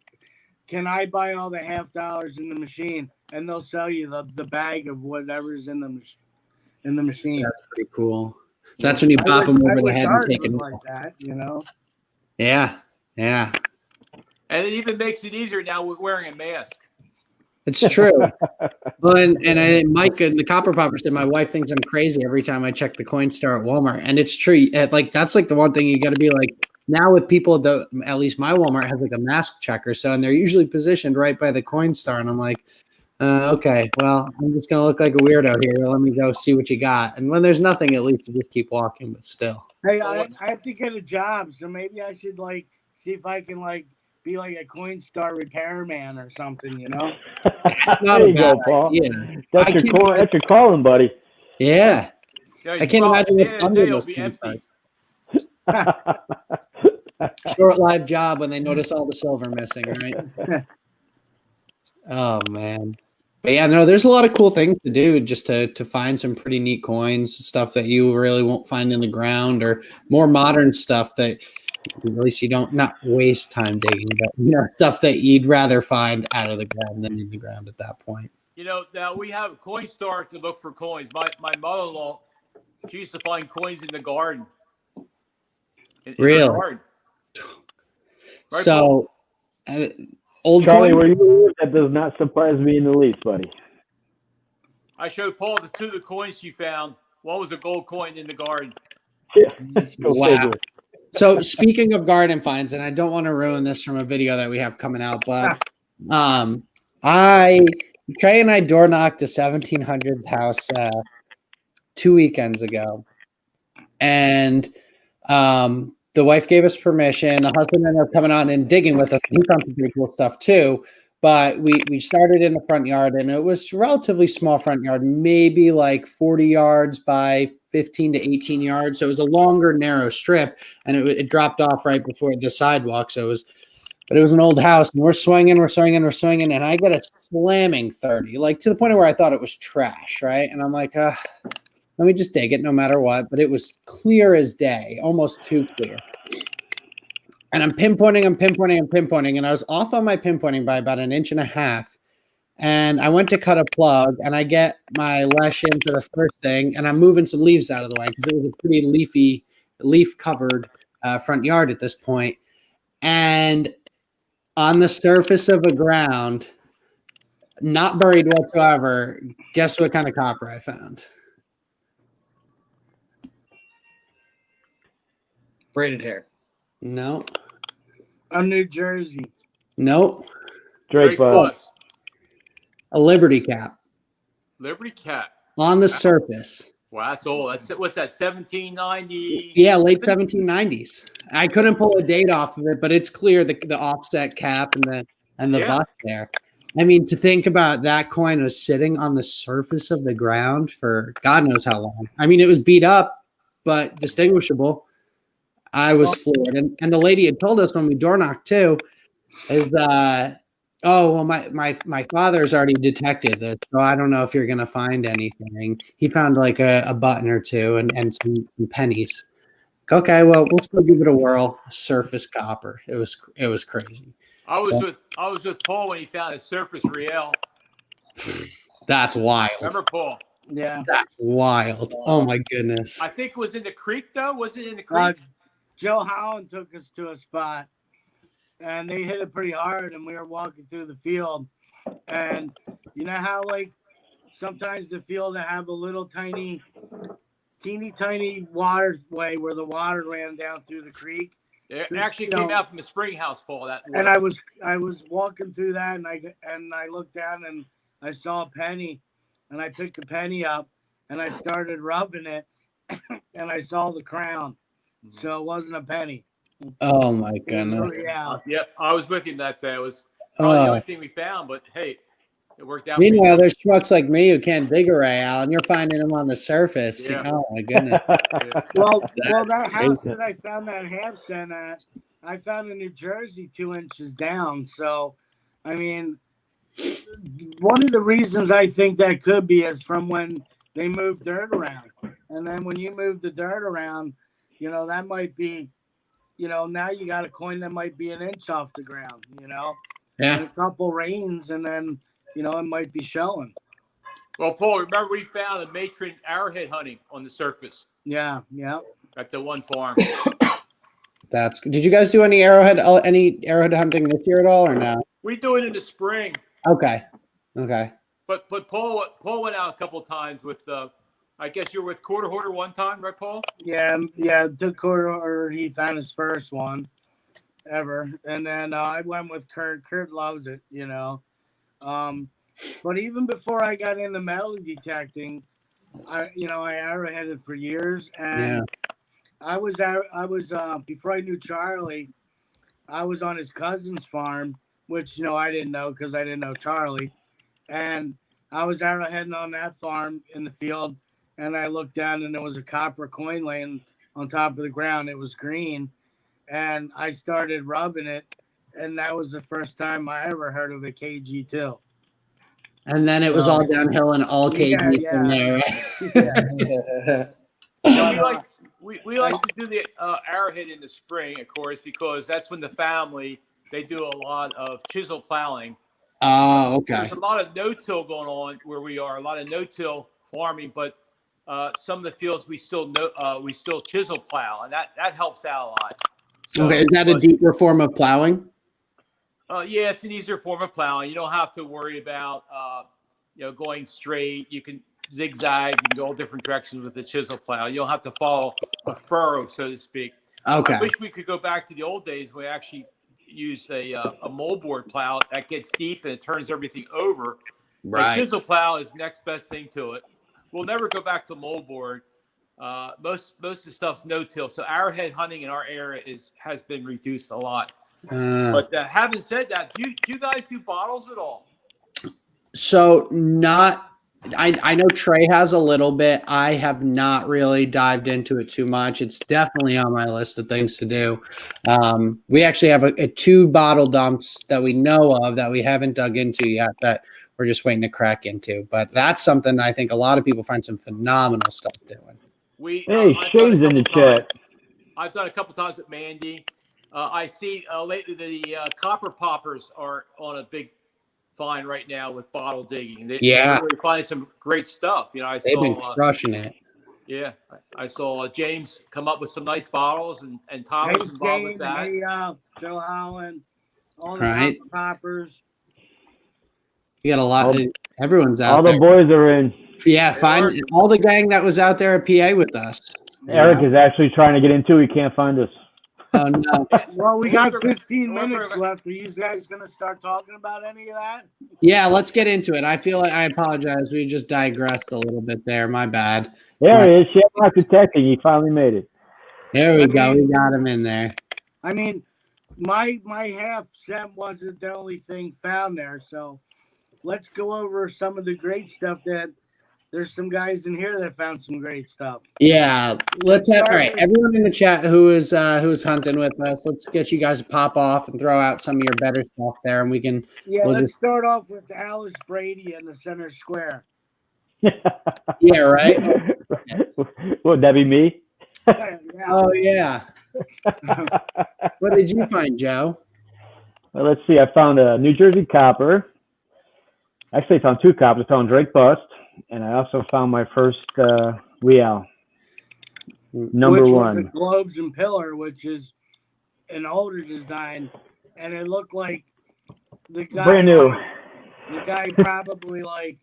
"Can I buy all the $50 in the machine?" And they'll sell you the bag of whatever's in the machine. That's pretty cool. That's when you pop them over the head and take it. Like that, Yeah. And it even makes it easier now with wearing a mask. It's true. Well, and Mike and the Copper Popper said my wife thinks I'm crazy every time I check the coin star at Walmart, and it's true. That's the one thing you got to be now with people. At least my Walmart has a mask checker, and they're usually positioned right by the coin star, and I'm like, okay, well, I'm just gonna look like a weirdo here. Let me go see what you got. And when there's nothing, at least you just keep walking. But still, hey, I have to get a job, so maybe I should see if I can be a coin star repairman or something. It's not there a you bad go, Paul. idea. That's your calling, buddy. Yeah, I can't imagine what's under they'll those be coin empty. stars. Short-lived job when they notice all the silver missing, right? Oh man. But yeah, no, there's a lot of cool things to do just to find some pretty neat coins, stuff that you really won't find in the ground, or more modern stuff that at least you don't not waste time digging, but stuff that you'd rather find out of the ground than in the ground at that point. Now we have a coin star to look for coins. My mother-in-law, she used to find coins in the garden. In Really? the garden. Right, So old Charlie, coin? where you live, that does not surprise me in the least, buddy. I showed Paul the 2 of the coins she found. One was a gold coin in the garden. Yeah. Wow. So speaking of garden finds, and I don't want to ruin this from a video that we have coming out, but I Trey and I door knocked a 1700s house 2 weekends ago, and the wife gave us permission. The husband ended up coming on and digging with us. He found some pretty cool stuff too. But we started in the front yard, and it was a relatively small front yard, maybe like 40 yards by 15 to 18 yards. So it was a longer, narrow strip, and it dropped off right before the sidewalk. So it was an old house, and we're swinging, and I get a slamming 30, like to the point where I thought it was trash, right? And I'm like, let me just dig it no matter what. But it was clear as day, almost too clear. And I'm pinpointing, and I was off on my pinpointing by about 1.5 inches. And I went to cut a plug, and I get my lash in for the first thing, and I'm moving some leaves out of the way because it was a pretty leaf-covered front yard at this point. And on the surface of the ground, not buried whatsoever, guess what kind of copper I found? Braided hair. No. New Jersey. Nope. Drake Bus. A Liberty cap Liberty cap. on the surface. Wow, that's old. That's what's that? 1790. Yeah, late 1790s. I couldn't pull a date off of it, but it's clear the offset cap and the Yeah. bust there. I mean, to think about that coin was sitting on the surface of the ground for God knows how long. I mean, it was beat up, but distinguishable. I was floored. And the lady had told us when we door knocked too, is my father's already detected this, so I don't know if you're gonna find anything. He found like a button or two and some pennies. Okay, well, we'll still give it a whirl. Surface copper. It was crazy. I was with Paul when he found a surface Riel. That's wild. Remember Paul? Yeah. That's wild. Oh my goodness. I think it was in the creek though. Was it in the creek? Joe Holland took us to a spot, and they hit it pretty hard, and we were walking through the field. And you know how, like, sometimes the field will have a little teeny tiny waterway where the water ran down through the creek? It actually came out from the spring house, Paul. That and I was walking through that, and I looked down, and I saw a penny, and I picked the penny up, and I started rubbing it, and I saw the crown. So it wasn't a penny. Oh my goodness. Yeah. Yep, I was with him that day. It was probably the only thing we found, but hey, it worked out. Meanwhile, there's schmucks like me who can't dig a ray out, and you're finding them on the surface. Yeah. Oh my goodness. Well, that house that I found that Hampson at, I found in New Jersey 2 inches down. So, I mean, one of the reasons I think that could be is from when they moved dirt around. And then when you move the dirt around, you know, that might be, you know, now you got a coin that might be 1 inch off the ground, you know? Yeah. And a couple rains, and then, you know, it might be showing. Well, Paul, remember we found a matron arrowhead hunting on the surface Yeah. at the one farm. That's good. Did you guys do any arrowhead hunting this year at all, or no? We do it in the spring. Okay. But Paul went out a couple of times with I guess you were with Quarter Hoarder one time, right, Paul? Yeah. Took Quarter, he found his first one ever, and then I went with Kurt. Kurt loves it, you know. But even before I got into metal detecting, I arrowheaded for years, and I was before I knew Charlie, I was on his cousin's farm, which, you know, I didn't know because I didn't know Charlie, and I was arrowheading on that farm in the field. And I looked down, and there was a copper coin laying on top of the ground. It was green, and I started rubbing it, and that was the first time I ever heard of a KG2. And then it was all downhill and all KG from there. Yeah, we like to do the arrowhead in the spring, of course, because that's when the family, they do a lot of chisel plowing. Oh, okay. There's a lot of no-till going on where we are, a lot of no-till farming, but some of the fields we still chisel plow, and that helps out a lot. So, okay, is that a deeper form of plowing? Yeah, it's an easier form of plowing. You don't have to worry about going straight. You can zigzag and go all different directions with the chisel plow. You don't have to follow a furrow, so to speak. Okay. I wish we could go back to the old days where we actually use a moldboard plow that gets deep and it turns everything over. The chisel plow is next best thing to it. We'll never go back to moldboard. Most of the stuff's no-till. So arrowhead hunting in our area has been reduced a lot. But having said that, do you guys do bottles at all? So I know Trey has a little bit. I have not really dived into it too much. It's definitely on my list of things to do. We actually have a 2 bottle dumps that we know of that we haven't dug into yet that we're just waiting to crack into. But that's something I think a lot of people find some phenomenal stuff doing. Hey, Shane's in the chat. I've done a couple times with Mandy. I see lately the copper poppers are on a big find right now with bottle digging. They're really finding some great stuff. You know, They've been crushing it. Yeah, I saw James come up with some nice bottles, and Tom was involved with that. Hey, Joe Holland, all the poppers. You got a lot. Everyone's out all there. The boys are in. Yeah, find all the gang that was out there at PA with us. Eric is actually trying to get into. He can't find us. Oh no! Well, we got 15 minutes left. Are you guys going to start talking about any of that? Yeah, let's get into it. I feel like I apologize. We just digressed a little bit there. My bad. There he is. Shamrock detecting. He finally made it. There we go. We got him in there. I mean, my half cent wasn't the only thing found there. So let's go over some of the great stuff that. There's some guys in here that found some great stuff. Yeah, all right. Everyone in the chat who's hunting with us, let's get you guys to pop off and throw out some of your better stuff there, and we can. Yeah, let's start off with Alice Brady in the center square. Yeah, right. Would that be me? Yeah. Oh yeah. What did you find, Joe? Well, let's see. I found a New Jersey copper. Actually, I found 2 coppers. I found Drake Bust. And I also found my first Real, number 1. Which was a Globes and Pillar, which is an older design. And it looked like the guy. Brand new. The guy probably, I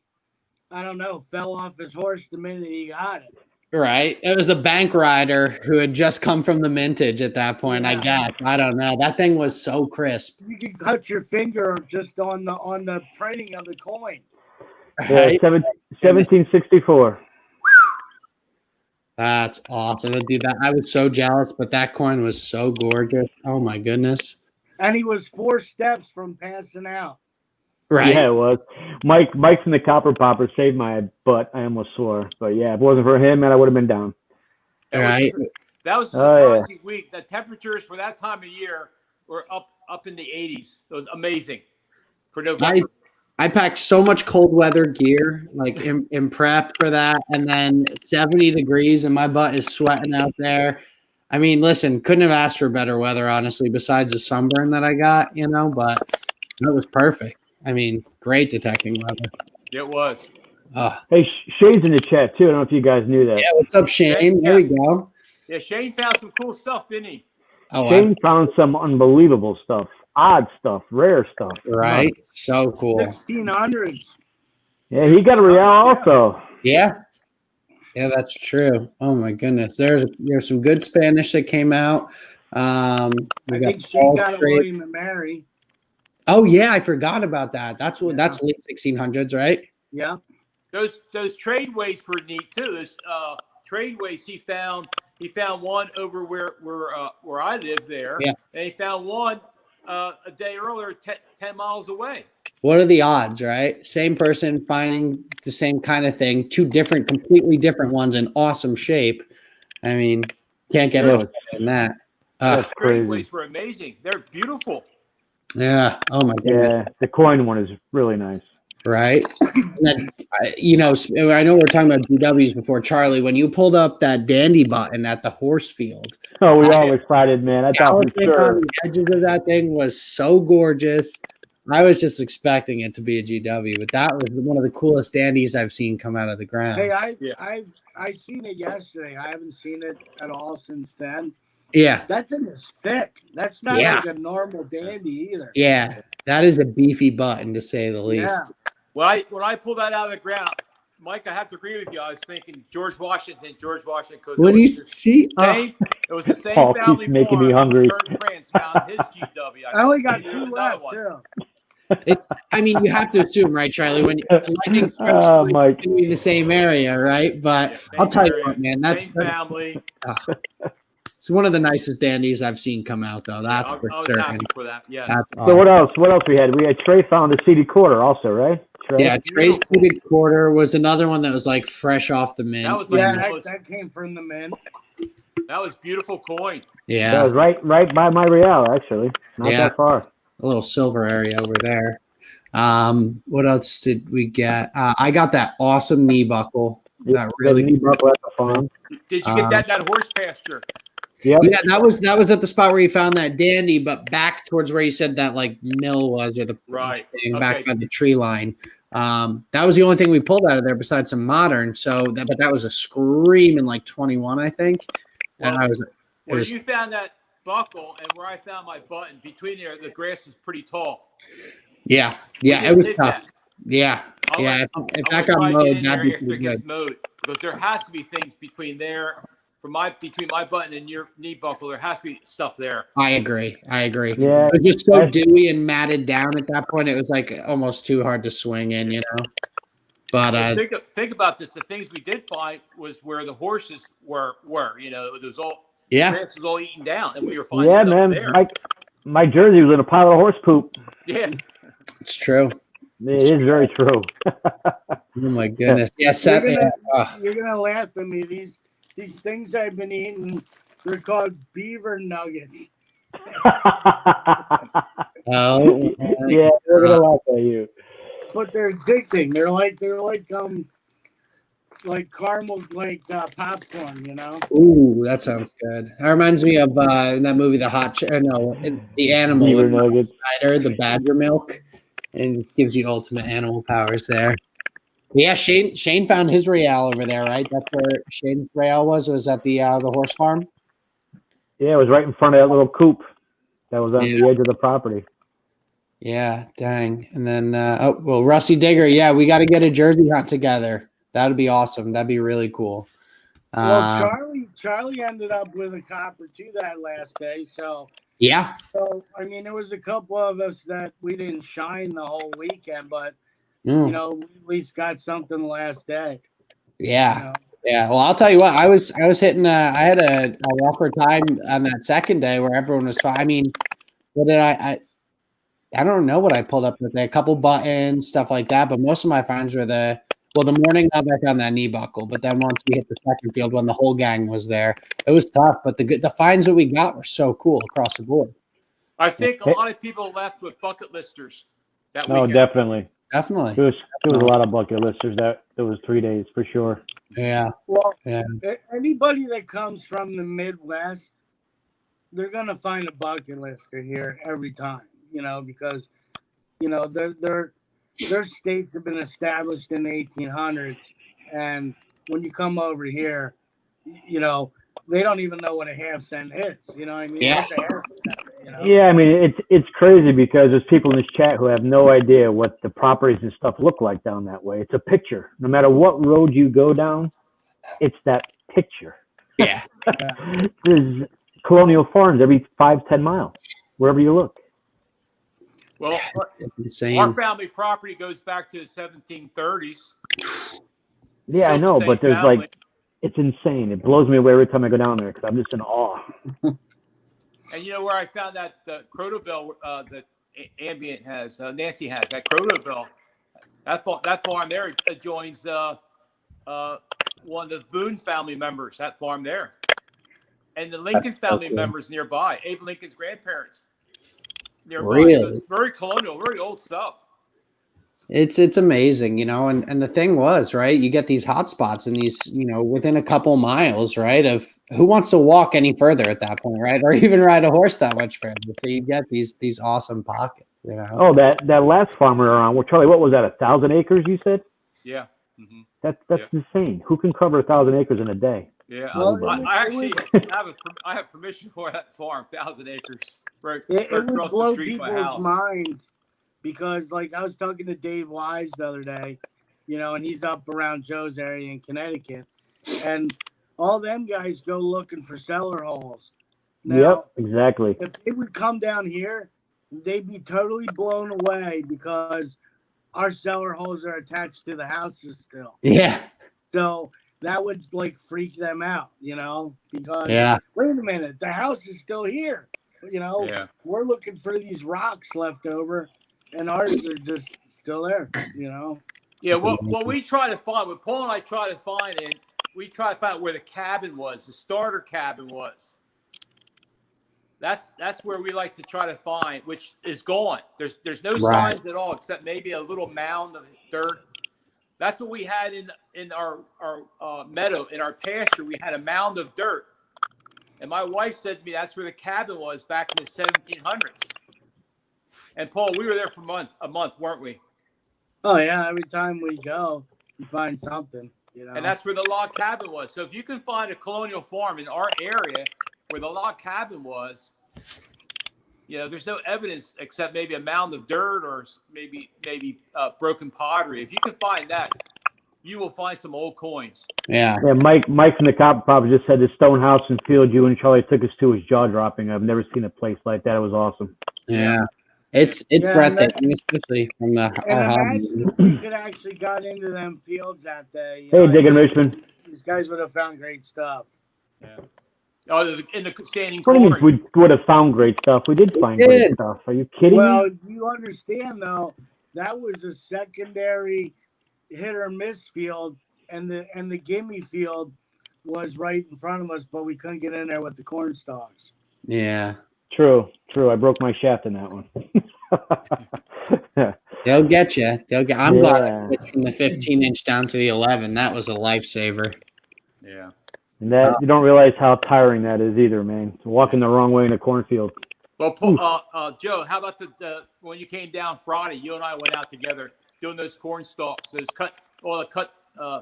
don't know, fell off his horse the minute he got it. Right. It was a bank rider who had just come from the mintage at that point, I guess. I don't know. That thing was so crisp. You could cut your finger just on the printing of the coin. Right? 1764. That's awesome. Dude, I was so jealous, but that coin was so gorgeous. Oh my goodness. And he was 4 steps from passing out. Right. Yeah, it was. Mike from the Copper Popper saved my butt. I almost swore. But yeah, if it wasn't for him, man, I would have been down. Right. That was a surprising week. The temperatures for that time of year were up in the 80s. It was amazing for November. I packed so much cold weather gear, like in prep for that, and then 70 degrees, and my butt is sweating out there. I mean, listen, couldn't have asked for better weather, honestly, besides the sunburn that I got, but that was perfect. I mean, great detecting weather. It was. Hey, Shane's in the chat, too. I don't know if you guys knew that. Yeah, what's up, Shane? There we go. Yeah, Shane found some cool stuff, didn't he? Oh, Shane found some unbelievable stuff. Odd stuff, rare stuff. Right. So cool. 1600s. Yeah, he got a Real also. Yeah. Yeah, that's true. Oh my goodness. There's some good Spanish that came out. I think she got a William and Mary. Oh yeah, I forgot about that. That's late 1600s, right? Yeah. Those tradeways were neat too. Those tradeways he found one over where I live there. Yeah. And he found one a day earlier, 10 miles away. What are the odds, right? Same person finding the same kind of thing, 2 completely different ones in awesome shape. I mean, can't get much better than that. That's crazy. Tradeways were amazing. They're beautiful. Yeah. Oh my goodness. Yeah, the coin one is really nice. Right. And then, I know we're talking about GWs before, Charlie. When you pulled up that dandy button at the horse field, we all excited, man. I thought for sure. On the edges of that thing was so gorgeous. I was just expecting it to be a GW, but that was one of the coolest dandies I've seen come out of the ground. Hey, I seen it yesterday. I haven't seen it at all since then. Yeah. That thing is thick. That's not like a normal dandy either. Yeah. That is a beefy button, to say the least. Yeah. When I pulled that out of the ground, Mike, I have to agree with you. I was thinking George Washington. What do you see? It was the same Paul family keeps making me hungry. Kurt France found his GW. I only got 2 left, too. I mean, you have to assume, right, Charlie, when lightning strikes, Oh, it's Mike. going to be the same area, right? But Yeah, I'll same tell you area, what, man, that's same family. it's one of the nicest dandies I've seen come out, though. Yeah, That's for I was sure. happy for that. Yes. That's So what awesome. else? What else we had? We had Trey found a CD quarter also, right? Trey? Yeah, Trey's Beautiful. seated quarter was another one that was like fresh off the mint. That was like Yeah, almost, that came from the mint. that was beautiful coin. That was right by my Real, actually. Not Yeah. that far. A little silver area over there. What else did we get? I got that awesome knee buckle. Yeah, That really knee buckle at the farm. Did you get that in that horse pasture? Yep. Yeah, that was at the spot where you found that dandy, but back towards where you said that like mill was, or the Right. thing back Okay. by the tree line. That was the only thing we pulled out of there besides some modern. But that was a screaming like 21, I think. And Well, I was, Where was you found that buckle and where I found my button, between there, the grass is pretty tall. yeah, We it just was hit tough. that. Yeah, I'm yeah. gonna- If I'm that gonna got try to get mowed, in that'd there be after pretty it gets good. mowed, because there has to be things between there, between my button and your knee buckle. There has to be stuff there. I agree. Yeah. It was just so I- dewy and matted down at that point. It was like almost too hard to swing in, you know. But Think about this. The things we did find was where the horses were. You know, there was all yeah, grass was all eaten down, and we were finding Yeah, stuff man. there. My jersey was in a pile of horse poop. Yeah. it's true. It is very true. Oh my goodness. Yeah, Seth. You're gonna laugh at me. These things I've been eating, they're called beaver nuggets. Oh, Yeah, they're gonna laugh at you. But they're addicting. They're like caramel, popcorn. You know. ooh, that sounds good. That reminds me of in that movie, the animal Beaver with nuggets. Snyder, the badger milk, and it gives you ultimate animal powers there. Yeah, Shane found his Real over there, right? That's where Shane's Real was at the horse farm. Yeah, it was right in front of that little coop that was on the edge of the property. Yeah, dang. And then Rusty Digger, yeah, we got to get a jersey hunt together. That'd be awesome. That'd be really cool. Well, Charlie ended up with a copper too that last day. So I mean, there was a couple of us that we didn't shine the whole weekend, but you know, we at least got something the last day. Yeah. You know? Yeah. Well, I'll tell you what, I was hitting I had a rougher time on that second day where everyone was fine. I mean, what did I don't know what I pulled up with a couple buttons, stuff like that, but most of my finds were the morning of I found that knee buckle, but then once we hit the second field when the whole gang was there, it was tough, but the finds that we got were so cool across the board. I think a lot of people left with bucket listers that weekend. Definitely. Definitely. There was a lot of bucket listers that there was 3 days for sure. Yeah. Well, yeah. Anybody that comes from the Midwest, they're gonna find a bucket lister here every time, you know, because you know their states have been established in the 1800s, and when you come over here, you know they don't even know what a half cent is. You know what I mean? Yeah. What's a half cent, you know? Yeah, I mean it's crazy because there's people in this chat who have no idea what the properties and stuff look like down that way. It's a picture. No matter what road you go down, it's that picture. Yeah. There's colonial farms every 5-10 miles, wherever you look. Well, It's insane. our family property goes back to the 1730s. Yeah, I Still the know, same but there's family. it's insane. It blows me away every time I go down there because I'm just in awe. And you know where I found that Crotobel that Ambient has, Nancy has, that Crotobel, that farm there adjoins one of the Boone family members, that farm there. And the Lincoln family members nearby, Abe Lincoln's grandparents nearby. Really? So it's very colonial, very old stuff. It's amazing, you know, and the thing was, right, you get these hot spots and these, you know, within a couple miles, right, of who wants to walk any further at that point, right, or even ride a horse that much further. So you get these awesome pockets, you know. Oh, that last farmer around, well, Charlie, what was that, 1,000 acres you said? Yeah. Mm-hmm. That's insane. Who can cover 1,000 acres in a day? Yeah, Well, I actually have permission for that farm, 1,000 acres, right It would across the blow street from my people's house. minds because, like, I was talking to Dave Wise the other day, you know, and he's up around Joe's area in Connecticut, and all them guys go looking for cellar holes. Now, Yep, exactly. if they would come down here, they'd be totally blown away because our cellar holes are attached to the houses still. Yeah. So that would like freak them out, because Yeah. wait a minute, the house is still here. Yeah. We're looking for these rocks left over, and ours are just still there. Yeah, what we try to find, what Paul and I try to find, and we try to find out where the cabin was, the starter cabin was. That's where we like to try to find, which is gone. There's no signs at all except maybe a little mound of dirt. That's what we had in our meadow, in our pasture. We had a mound of dirt, and my wife said to me that's where the cabin was back in the 1700s. And Paul, we were there for a month, weren't we? Oh yeah, every time we go, we find something. And that's where the log cabin was. So if you can find a colonial farm in our area where the log cabin was, there's no evidence except maybe a mound of dirt or maybe broken pottery. If you can find that, you will find some old coins. Yeah. Yeah, Mike from the Copper Pop just said the stone house and field you and Charlie took us to was jaw dropping. I've never seen a place like that. It was awesome. Yeah. It's breathtaking, especially from our hobby. Imagine if we could actually got into them fields that day. Hey, Diggin' Richmond. These guys would have found great stuff. Yeah. Oh, in the standing What do you corn. mean we would have found great stuff? We did find great stuff. Are you kidding Well, me? do you understand though? That was a secondary hit or miss field, and the gimme field was right in front of us, but we couldn't get in there with the corn stalks. Yeah. True. I broke my shaft in that one. They'll get you. I'm glad I switched from the 15-inch down to the 11. That was a lifesaver. Yeah. And that you don't realize how tiring that is either, man. It's walking the wrong way in a cornfield. Well, Joe, how about the when you came down Friday? You and I went out together doing those corn stalks, those cut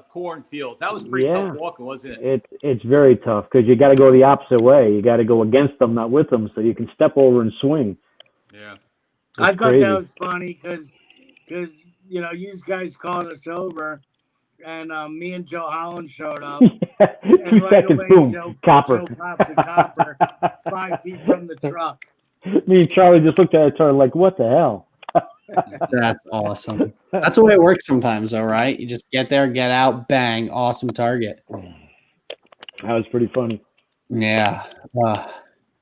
corn fields. That was pretty tough walking, wasn't it? It's very tough because you got to go the opposite way. You got to go against them, not with them, so you can step over and swing. Yeah. I thought crazy. that was funny because you guys called us over, and me and Joe Holland showed up. 2 seconds, boom, copper. Joe pops a copper 5 feet from the truck. Me and Charlie just looked at each other like, what the hell? That's awesome. That's the way it works sometimes, though, right? You just get there, get out, bang, awesome target. That was pretty funny. Yeah.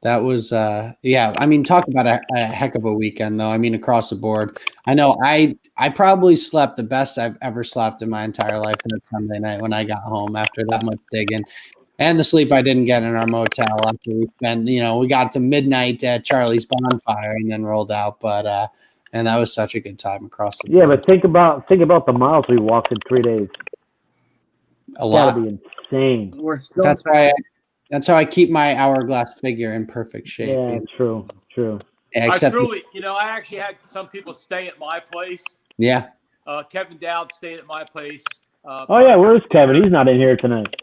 That was, I mean, talk about a heck of a weekend, though. I mean, across the board. I know I probably slept the best I've ever slept in my entire life that Sunday night when I got home after that much digging. And the sleep I didn't get in our motel after we spent, we got to midnight at Charlie's bonfire and then rolled out. But, and that was such a good time across the board. Yeah, but think about the miles we walked in 3 days. A lot. That'd be insane. We're still That's how I keep my hourglass figure in perfect shape. Yeah, true. Yeah, I actually had some people stay at my place. Yeah. Kevin Dowd stayed at my place. Where's Kevin? He's not in here tonight.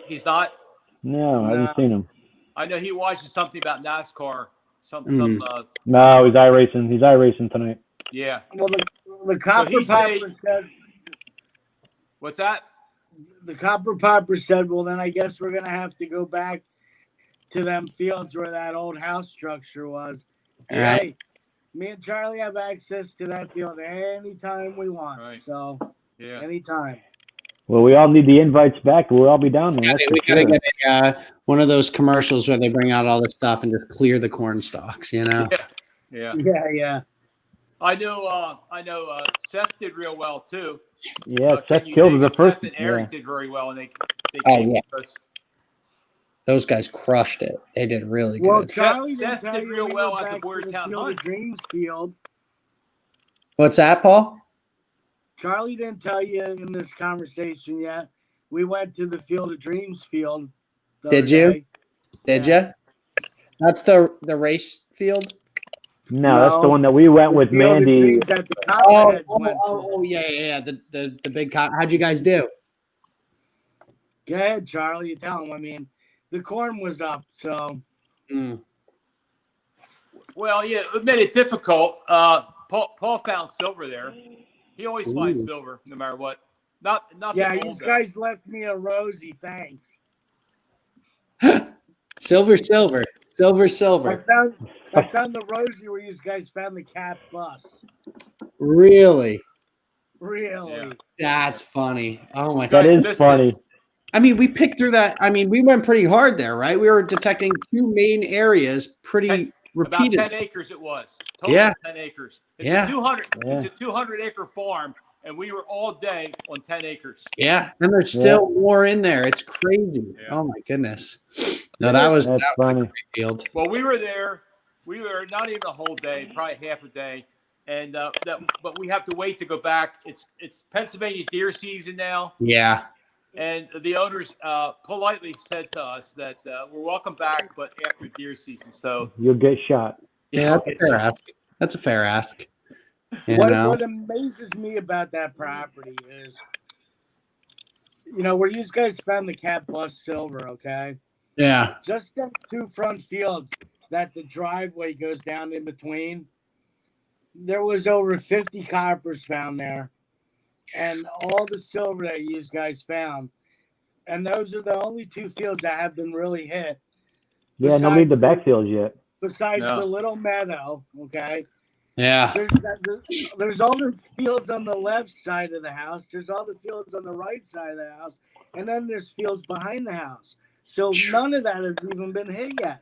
He's not? No, I haven't seen him. I know he watches something about NASCAR. No, he's iRacing. He's iRacing tonight. Yeah. Well, the Copper Popper said. What's that? The Copper Popper said, well, then I guess we're going to have to go back to them fields where that old house structure was. All right. Hey, me and Charlie have access to that field anytime we want. Right. So, yeah, anytime. Well, we all need the invites back. We'll all be down there. We got to get one of those commercials where they bring out all the stuff and just clear the corn stalks, Yeah. Yeah. I know Seth did real well too. Yeah, Seth killed the first. Seth and Eric did very well, and they those guys crushed it. They did really good. Well, Charlie Seth did real well at the Field Boyertown Hunt. of Dreams field. What's that, Paul? Charlie didn't tell you in this conversation yet. We went to the Field of Dreams field. Did you? Did you? That's the race field? No, that's the one that we went with Mandy. The yeah. The big cop. How'd you guys do? Go ahead, Charlie. You tell him. I mean, the corn was up, so. Well, yeah, it made it difficult. Paul found silver there. He always finds silver, no matter what. Not yeah, these guys left me a rosy. Thanks. Silver. I I found the rosy where you guys found the cat bus. Really? Really? Yeah. That's funny. Oh my That Guys is missed funny. it. I mean, we picked through that. I mean, we went pretty hard there, right? We were detecting two main areas pretty About repeated. 10 acres it was. Total Yeah. 10 acres. It's Yeah. a 200. Yeah. It's a 200-acre farm, and we were all day on 10 acres. Yeah, and there's still more in there. It's crazy. Yeah. Oh my goodness. No, that was That's a funny. great field. Well, we were there. We were not even a whole day, probably half a day, and but we have to wait to go back. It's Pennsylvania deer season now, Yeah. and the owners politely said to us that we're welcome back, but after deer season. So You'll get shot. Yeah, that's a fair ask. That's a fair ask. You What know? amazes me about that property is, where you guys found the cat bus silver, okay? Yeah. Just them two front fields that the driveway goes down in between. There was over 50 coppers found there, and all the silver that you guys found. And those are the only two fields that have been really hit. Yeah, nobody did the Besides backfields yet. Besides No. the little meadow, okay? Yeah. There's all the fields on the left side of the house. There's all the fields on the right side of the house. And then there's fields behind the house. So none of that has even been hit yet.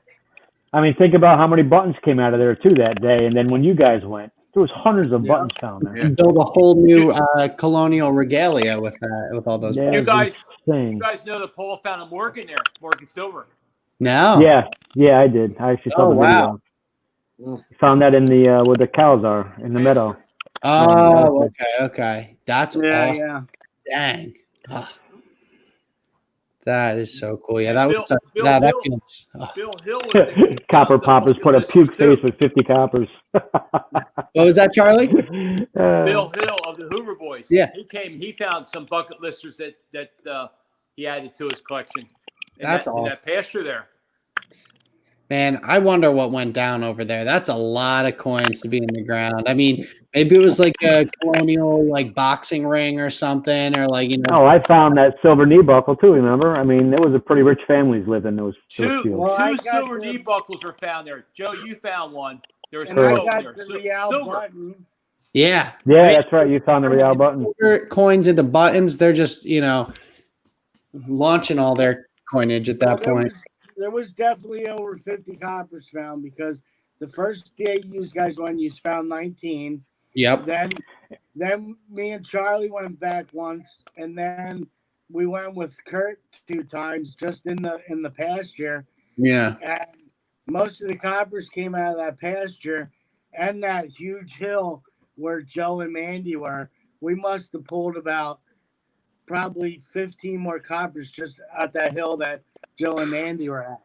I mean, think about how many buttons came out of there too that day, and then when you guys went, there was hundreds of buttons found there. Yeah. Build a whole new colonial regalia with all those. Yeah. you it's guys insane. know that Paul found a Morgan there, Morgan silver. No. Yeah, I did. I actually saw Oh, the wow. video. Found that in the where the cows are in the meadow. Oh, okay. That's Yeah, awesome. yeah. Dang. Oh, that is so cool. Yeah, that Bill- was Bill that Hill- feels. Oh. Bill Hill was in, Copper poppers put a puke too. face with 50 coppers. What was that, Charlie? Bill Hill of the Hoover Boys. Yeah. He came. He found some bucket listers that he added to his collection. In That's in that pasture there. Man, I wonder what went down over there. That's a lot of coins to be in the ground. I mean, maybe it was like a colonial boxing ring or something, or Oh, I found that silver knee buckle too. Remember? I mean, there was a pretty rich families living in those Two fields. Well, I got silver the- knee buckles were found there. Joe, you found one. There was And two I of got them the there. Real Silver. button. Yeah. Yeah, that's right. You found the Real button. Convert coins into buttons. They're just, launching all their coinage at that Well, point. there was definitely over 50 coppers found because the first day you guys went, you found 19. Yep. Then me and Charlie went back once, and then we went with Kurt 2 times just in the pasture. Yeah. And most of the coppers came out of that pasture and that huge hill where Joe and Mandy were. We must have pulled about probably 15 more coppers just at that hill that Joe and Mandy were at.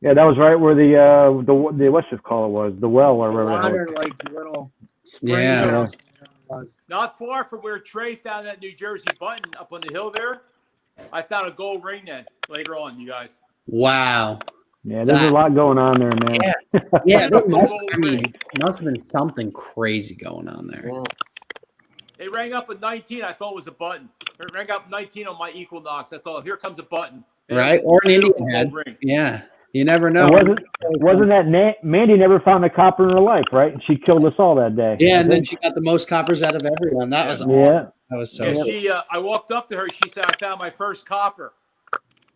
Yeah, that was right where the what's it called was the well or The whatever. water, like little spring Yeah. house was. Not far from where Trey found that New Jersey button up on the hill there. I found a gold ring then later on, you guys. Wow. Yeah, there's a lot going on there, man. Yeah. There must Gold have been something crazy going on there. Well, It rang up at 19. I thought it was a button. It rang up 19 on my Equinox. I thought, here comes a button. Right? Or an Beautiful Indian head. gold ring. Yeah. You never know. And wasn't that Mandy never found a copper in her life, right? And she killed us all that day. Yeah, I and then think. she got the most coppers out of everyone. That was awesome. Yeah. That was so Yeah, cool. she. I walked up to her. She said, I found my first copper.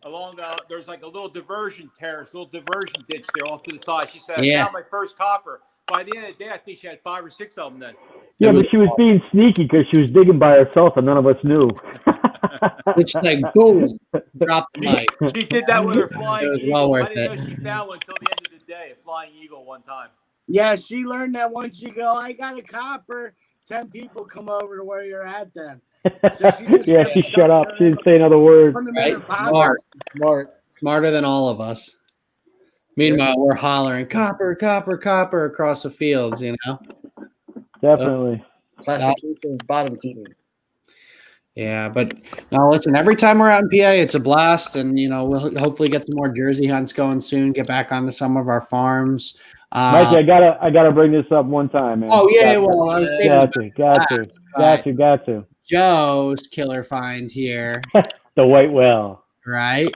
Along, there's like a little diversion terrace, little diversion ditch there off to the side. She said, I Yeah. found my first copper. By the end of the day, I think she had 5 or 6 of them then. Yeah, but she was being sneaky because she was digging by herself and none of us knew. It's like boom, drop the mic. She did that with her flying It was eagle. well worth I didn't it. know she found one until the end of the day, a flying eagle one time. Yeah, she learned that once you go, I got a copper, 10 people come over to where you're at then. So she just Yeah, she shut up. She didn't say another word. Put them in her Right? pocket. Smarter than all of us. Meanwhile, we're hollering copper, copper, copper across the fields, Definitely. classic case of bottom feeding. Yeah, but now listen, every time we're out in PA, it's a blast, and we'll hopefully get some more Jersey hunts going soon. Get back onto some of our farms. Mikey, I gotta bring this up one time, man. Oh yeah, Got to. well I was saving Got to. Joe's killer find here, The white well. right?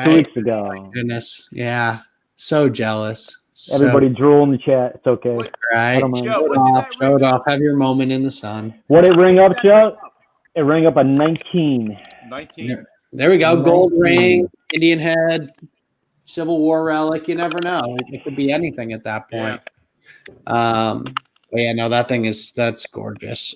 2 weeks ago. Goodness, yeah, so jealous, Everybody drool in the chat. It's okay. What- right. I don't mind. Joe, what did that Show ring it up? off. Have your moment in the sun. What did it ring up, What did that ring Joe? up? It rang up a 19. 19. There we go. Gold 19. ring, Indian head, Civil War relic. You never know. It could be anything at that Yeah. point. But yeah, no, that's gorgeous.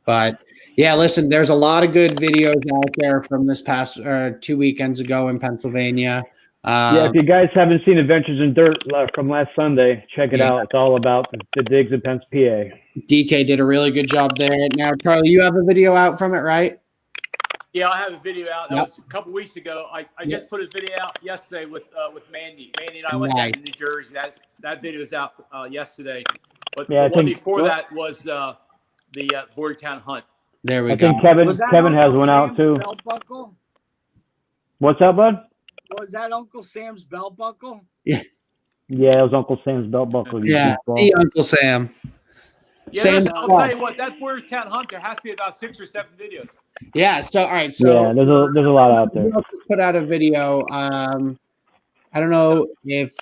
But yeah, listen, there's a lot of good videos out there from this past 2 weekends ago in Pennsylvania. Yeah, if you guys haven't seen Adventures in Dirt from last Sunday, check it Yeah. out. It's all about the digs in Pence, PA. DK did a really good job there. Now, Charlie, you have a video out from it, right? Yeah, I have a video out. That Yep. was a couple weeks ago. I just put a video out yesterday with Mandy. Mandy and I went Nice. down to New Jersey. That video was out yesterday. But Yeah, I the one think- before that was the Bordertown Hunt. There we I go. think Kevin Was that has Uncle one out Sam's too. Belt buckle? What's up, bud? Was that Uncle Sam's belt buckle? Yeah, it was Uncle Sam's belt buckle. you Yeah, goofball. see Uncle Sam. Yeah, Sam, I'll tell you what. That Bordertown Hunt, there has to be about 6 or 7 videos. yeah. So, all right. So, Yeah, there's a lot out there. who else has put out a video? I don't know if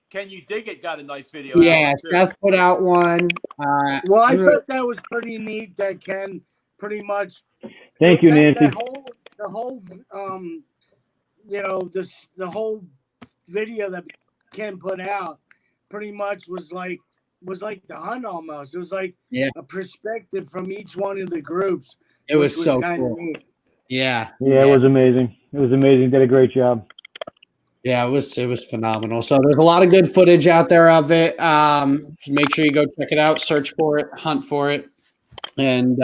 Can You Dig It got a nice video. out yeah, too. Seth put out one. Well, I thought that was pretty neat that Ken pretty much. Thank you, Nancy. The whole, the whole video that Ken put out pretty much was like the hunt almost. It was like a perspective from each one of the groups. it was which so kinda cool. neat. Yeah, Yeah, it was amazing. It was amazing. Did a great job. yeah, it was phenomenal. So there's a lot of good footage out there of it. Make sure you go check it out, search for it, hunt for it, and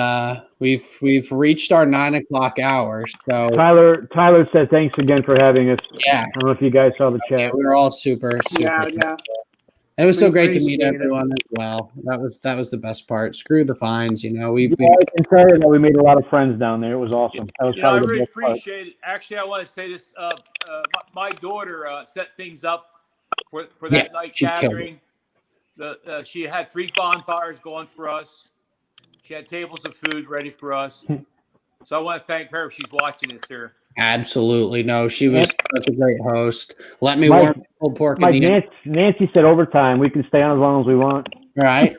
we've reached our 9 o'clock hour. So Tyler said thanks again for having us. yeah, I don't know if you guys saw the chat. we were all super. Yeah. It was so We great to meet appreciate it. everyone as well. That was the best part. Screw the fines, you know. We Yeah, I can tell you that we made a lot of friends down there. It was awesome. That was You know, I probably the really best part. appreciate it. Actually, I want to say this. My daughter set things up for Yeah, that night she killed gathering. She had 3 bonfires going for us. She had tables of food ready for us. So I want to thank her if she's watching this here. absolutely no. She was such a great host. Let me Mike- warm pulled pork Mike, in the end. Nancy said overtime. We can stay on as long as we want. Right?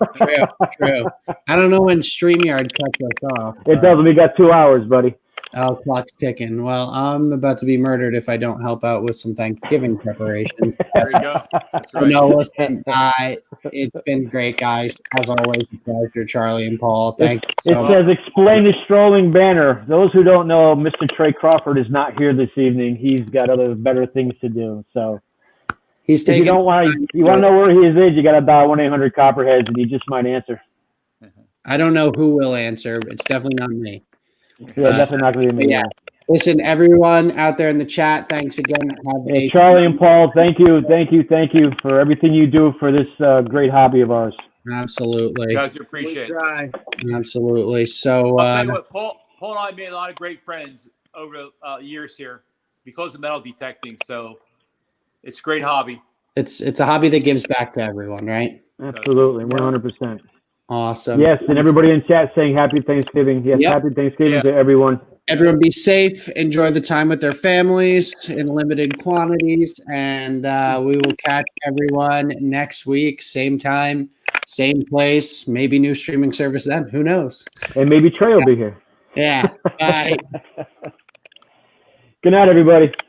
True. I don't know when StreamYard cuts us off. It doesn't. We got 2 hours, buddy. Oh, clock's ticking. Well, I'm about to be murdered if I don't help out with some Thanksgiving preparations. There you go. That's But right. no, listen, it's been great, guys. As always, a pleasure, Charlie and Paul. Thank you It so much. says, explain the strolling banner. Those who don't know, Mr. Trey Crawford is not here this evening. He's got better things to do. So He's if you taking. don't want to know where he is, you got to dial 1-800-COPPERHEADS, and he just might answer. I don't know who will answer, but it's definitely not me. Yeah, definitely not going to be But me. yeah, listen, everyone out there in the chat, thanks again. Have Hey, a Charlie and Paul, thank you for everything you do for this great hobby of ours. absolutely, You guys We appreciate it. try. absolutely. So I'll tell you what, Paul and I made a lot of great friends over the years here because of metal detecting. So it's a great hobby. it's a hobby that gives back to everyone, right? Absolutely, 100%. Awesome. Yes, and everybody in chat saying Happy Thanksgiving. Yes, Yep. Happy Thanksgiving Yeah. to everyone. Everyone be safe. Enjoy the time with their families in limited quantities. And we will catch everyone next week. Same time, same place. Maybe new streaming service then. Who knows? And maybe Trey will be here. Yeah. Bye. Good night, everybody.